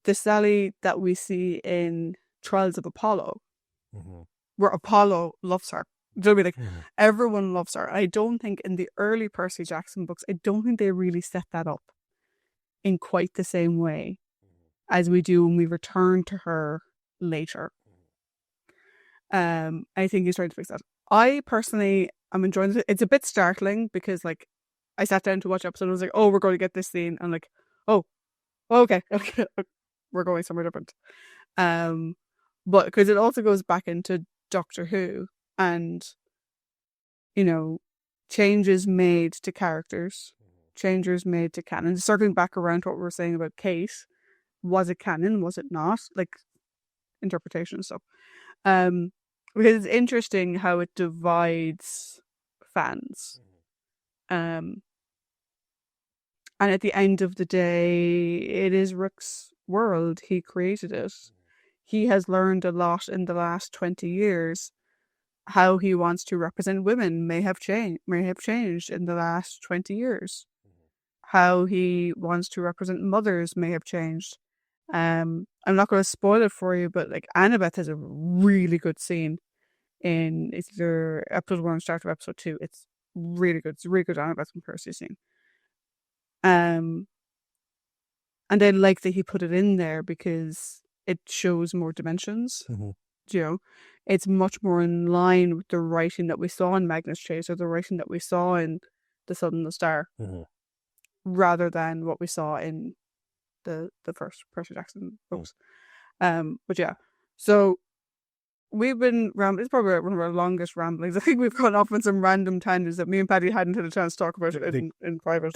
the Sally that we see in Trials of Apollo, where Apollo loves her. Do you know what I mean? Like, everyone loves her. I don't think in the early Percy Jackson books, I don't think they really set that up in quite the same way as we do when we return to her later. I think he's trying to fix that. I personally am enjoying it. It's a bit startling because like I sat down to watch episode and I was like, oh, we're going to get this scene. And like, oh, okay. We're going somewhere different. But because it also goes back into Doctor Who and, you know, changes made to characters, changes made to canon. Circling back around to what we were saying about Kate, was it canon? Was it not? Like, interpretation and stuff. Because it's interesting how it divides fans. And at the end of the day, it is Rick's world. He created it. He has learned a lot in the last 20 years. How he wants to represent women may have changed in the last 20 years. How he wants to represent mothers may have changed. I'm not going to spoil it for you, but like Annabeth has a really good scene in either episode 1 or start of episode 2. It's really good. It's a really good Annabeth and Percy scene. And I like that he put it in there because it shows more dimensions. Mm-hmm. You know, it's much more in line with the writing that we saw in Magnus Chase or the writing that we saw in The Sun and the Star, Mm-hmm. rather than what we saw in the first Percy Jackson books. But yeah, so we've been rambling. It's probably one of our longest ramblings. I think we've gone off on some random tangents that me and Paddy hadn't had a chance to talk about in private.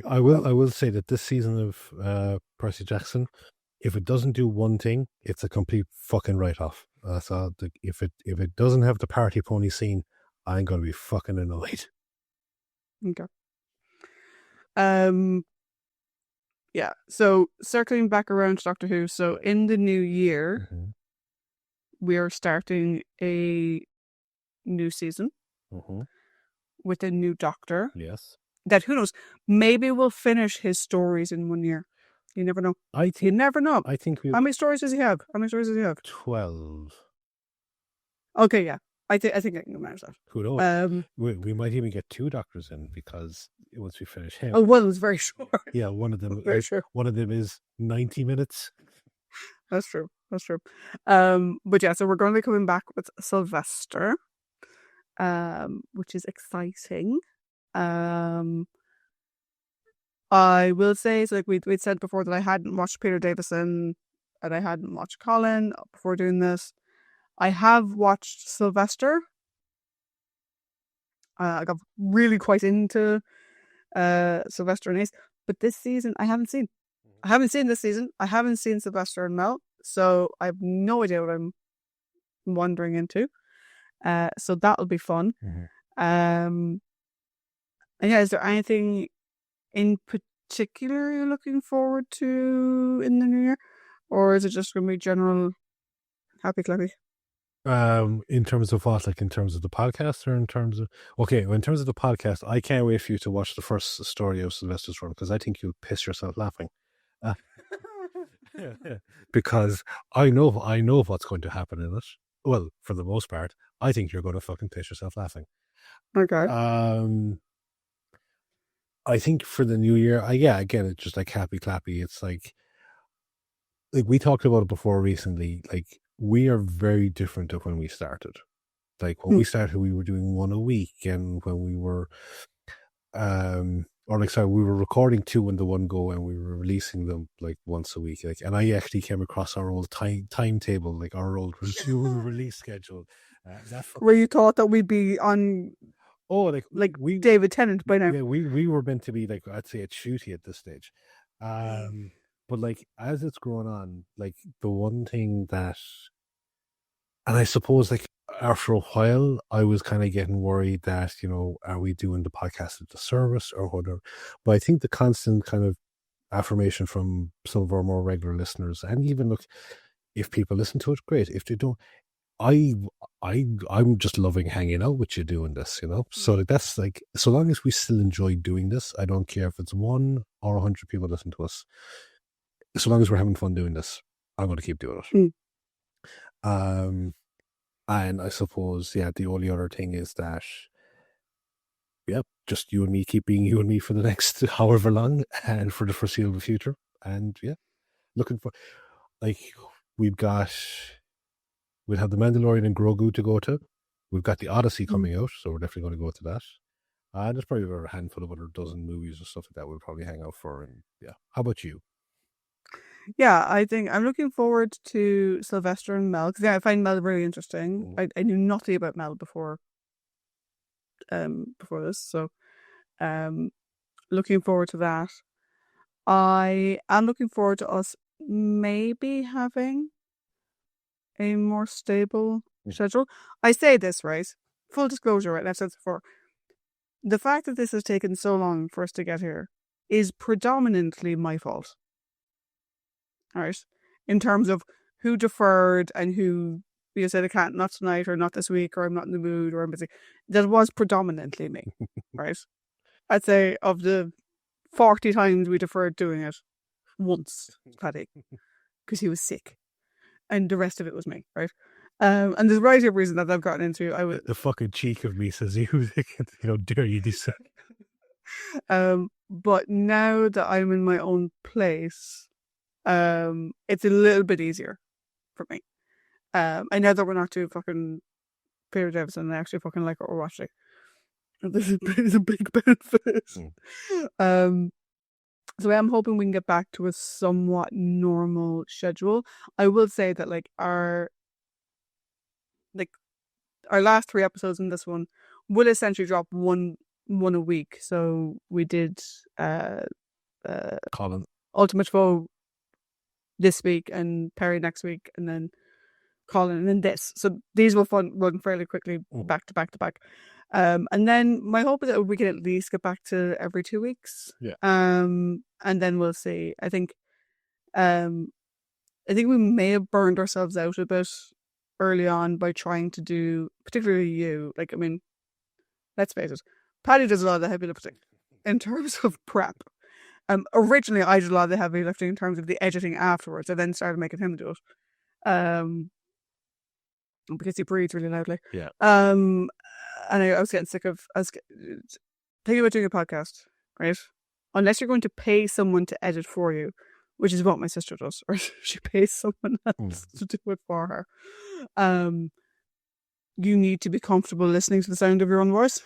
I will say that this season of Percy Jackson, if it doesn't do one thing, it's a complete fucking write-off. So if it doesn't have the party pony scene, I'm going to be fucking annoyed. Okay. Yeah. So circling back around to Doctor Who. So in the new year, we are starting a new season with a new Doctor. Yes. That, who knows, maybe we'll finish his stories in 1 year. You never know. You never know. I think How many stories does he have? 12. Okay, yeah. I think I can manage that. Who knows? We might even get 2 Doctors in, because once we finish him. Oh, one was very short. Yeah, one of them. Very short. One of them is 90 minutes. That's true. But yeah, so we're going to be coming back with Sylvester, which is exciting. I will say, so like we'd said before, that I hadn't watched Peter Davison and I hadn't watched Colin before doing this. I have watched Sylvester. I got really quite into Sylvester and Ace, but this season I haven't seen. I haven't seen this season. I haven't seen Sylvester and Mel, so I have no idea what I'm wandering into. So that'll be fun. And yeah, is there anything in particular you're looking forward to in the new year, or is it just going to be general happy clappy? In terms of what, like in terms of the podcast, or in terms of in terms of the podcast, I can't wait for you to watch the first story of Sylvester's Run, because I think you'll piss yourself laughing. Because I know what's going to happen in it. Well, for the most part, I think you're going to fucking piss yourself laughing. Okay. I think for the new year, again, it's just like happy clappy. It's like we talked about it before recently. Like, we are very different to when we started. Like when we started, we were doing 1 a week, and when we were, we were recording 2 in the one go, and we were releasing them like once a week. Like, and I actually came across our old timetable, like our old release schedule. Where you thought that we'd be on, like we David Tennant by now. Yeah, we were meant to be, like, I'd say, at shooty at this stage. But like, as it's growing on, like, the one thing that, and I suppose, like, after a while, I was kind of getting worried that, are we doing the podcast at the service or whatever? But I think the constant kind of affirmation from some of our more regular listeners, and even, look, if people listen to it, great. If they don't, I'm just loving hanging out with you doing this, So that's like, so long as we still enjoy doing this, I don't care if it's 1 or 100 people listen to us. So long as we're having fun doing this, I'm going to keep doing it. And I suppose, the only other thing is that, just you and me keep being you and me for the next however long, and for the foreseeable future. And looking for, like, we'll have the Mandalorian and Grogu to go to. We've got the Odyssey coming out, so we're definitely going to go to that. There's probably about a handful of other dozen movies or stuff like that we'll probably hang out for. And how about you? Yeah, I think I'm looking forward to Sylvester and Mel, because I find Mel really interesting. I knew nothing about Mel before this, so looking forward to that. I am looking forward to us maybe having a more stable schedule. I say this, right? Full disclosure, right? I've said this before. The fact that this has taken so long for us to get here is predominantly my fault. All right? In terms of who deferred and who said I can't, not tonight, or not this week, or I'm not in the mood, or I'm busy. That was predominantly me, right? I'd say of the 40 times we deferred doing it, once, Paddy, because he was sick. And the rest of it was me, right? And there's a variety of reasons that I've gotten into. The fucking cheek of me says, you dare you do so. But now that I'm in my own place, it's a little bit easier for me. I know that we're not too fucking Peter Davison, and I actually fucking like what we're watching. This is a big benefit. So I'm hoping we can get back to a somewhat normal schedule. I will say that our last 3 episodes in this one will essentially drop one a week. So we did Colin. Ultimate Foe this week and Perry next week, and then Colin, and then this. So these will run fairly quickly back to back to back. And then my hope is that we can at least get back to every 2 weeks. Yeah. And then we'll see. I think we may have burned ourselves out a bit early on by trying to do, particularly you. Let's face it, Paddy does a lot of the heavy lifting in terms of prep. Originally, I did a lot of the heavy lifting in terms of the editing afterwards. I then started making him do it. Because he breathes really loudly. Yeah. And I was getting sick of thinking about doing a podcast, right? Unless you're going to pay someone to edit for you, which is what my sister does, right? She pays someone else to do it for her. You need to be comfortable listening to the sound of your own voice.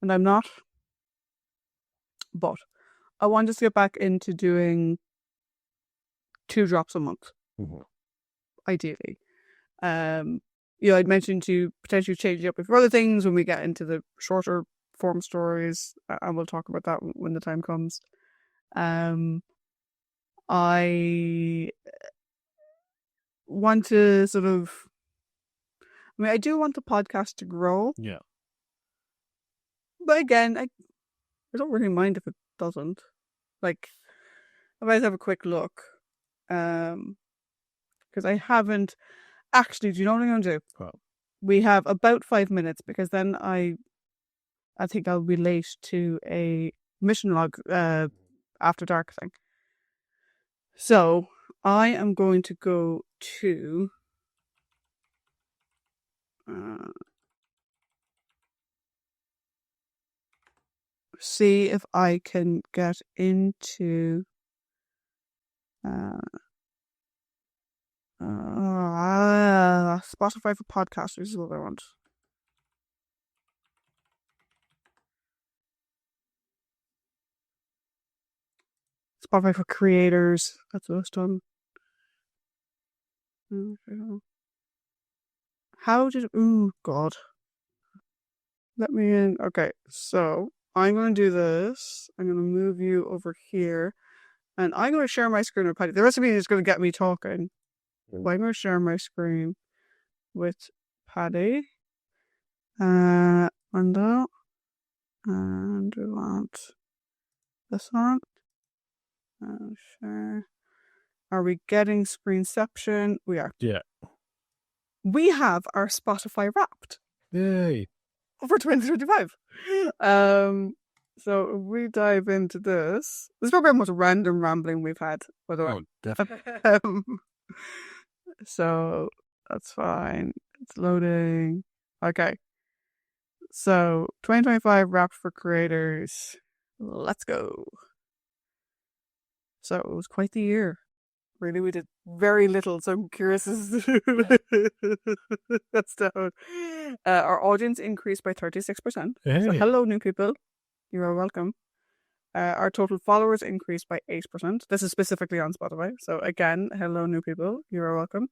And I'm not. But I want us to get back into doing 2 drops a month. Ideally. I'd mentioned to potentially change it up for other things when we get into the shorter form stories, and we'll talk about that when the time comes. I want to I do want the podcast to grow. Yeah. But again, I don't really mind if it doesn't. If I have a quick look, because I haven't actually. Do you know what I'm going to do? Well, we have about 5 minutes, because then I think I'll be late to a mission log after dark thing. So I am going to go to see if I can get into Spotify for podcasters is what I want. Spotify for creators. That's what I was done. How did... Ooh, God. Let me in. Okay, so I'm going to do this. I'm going to move you over here. And I'm going to share my screen with Paddy. The rest of you is going to get me talking. But I'm going to share my screen with Paddy. And that. And we want this one. Sure. Are we getting screenception? We are. Yeah. We have our Spotify Wrapped. Yay. For 2025. So if we dive into this is probably the most random rambling we've had, by the way. Oh, definitely. So that's fine. It's loading. Okay. So 2025 Wrapped for creators. Let's go. So it was quite the year. Really, we did very little, so I'm curious as to that's down. Our audience increased by 36%. Hey. So hello, new people. You are welcome. Our total followers increased by 8%. This is specifically on Spotify. So again, hello, new people. You are welcome.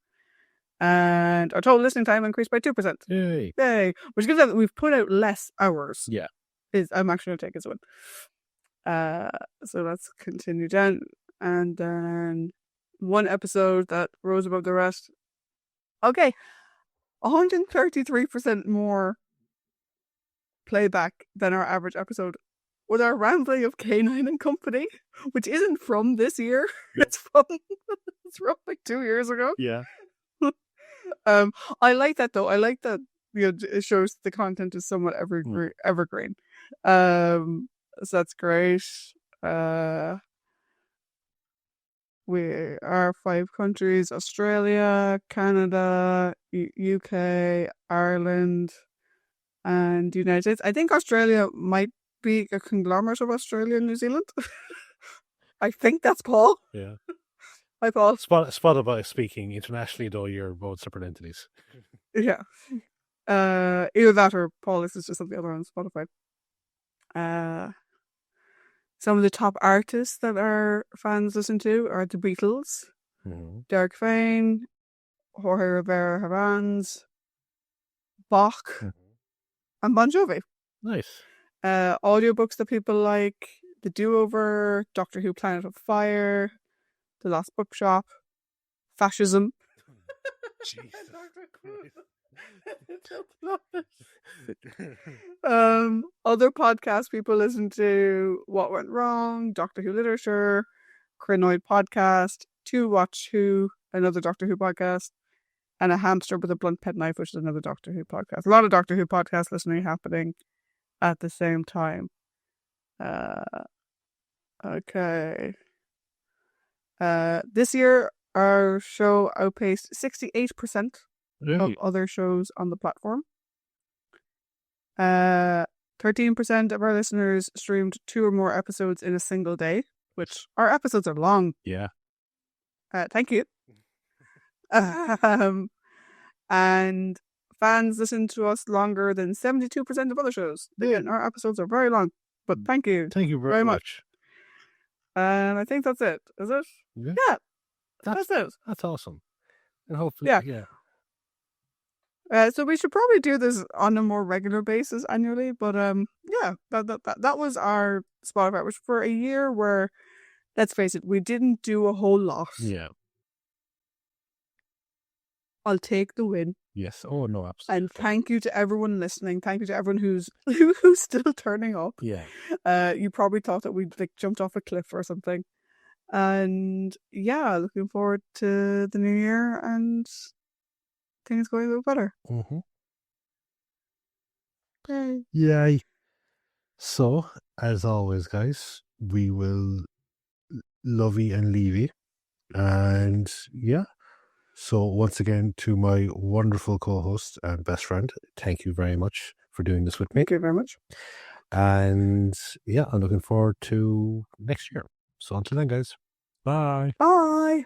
And our total listening time increased by 2%. Yay. Yay. Which gives that we've put out less hours. Yeah. I'm actually going to take as one. So let's continue down. And then one episode that rose above the rest. Okay. 133% more playback than our average episode with our rambling of K9 and Company, which isn't from this year. It's from 2 years ago. Yeah. I like that though. I like that it shows the content is somewhat evergreen. So that's great. We are 5 countries: Australia, Canada, UK, Ireland, and the United States. I think Australia might be a conglomerate of Australia and New Zealand. I think that's Paul. Yeah. Hi, Paul. Spotify speaking internationally, though you're both separate entities. Yeah. Either that or Paul listens to something other on Spotify. Some of the top artists that our fans listen to are the Beatles, Derek Fain, Jorge Rivera Havans, Bach, and Bon Jovi. Nice. Audiobooks that people like: The Do-Over, Doctor Who Planet of Fire, The Lost Bookshop, Fascism. Jesus Other podcasts people listen to: What Went Wrong, Doctor Who Literature, Crinoid Podcast, To Watch Who, another Doctor Who podcast, and A Hamster with a Blunt Penknife, which is another Doctor Who podcast. A lot of Doctor Who podcast listening happening at the same time. Okay. This year, our show outpaced 68% of other shows on the platform. 13% of our listeners streamed 2 or more episodes in a single day, which our episodes are long. Yeah. Thank you. And fans listen to us longer than 72% of other shows. Again, our episodes are very long, but thank you. Thank you very much. And I think that's it. Is it? Yeah. That's it. That's awesome. And hopefully, so we should probably do this on a more regular basis annually. But that was our Spotify, which for a year where, let's face it, we didn't do a whole lot. Yeah. I'll take the win. Yes. Oh no, absolutely. And thank you to everyone listening. Thank you to everyone who's still turning up. Yeah. You probably thought that we'd jumped off a cliff or something. And yeah, looking forward to the new year and things going a little better. Yay. Yay. So, as always, guys, we will love you and leave you. And yeah. So once again, to my wonderful co-host and best friend, thank you very much for doing this with me. Thank you very much. And yeah, I'm looking forward to next year. So until then, guys, bye. Bye.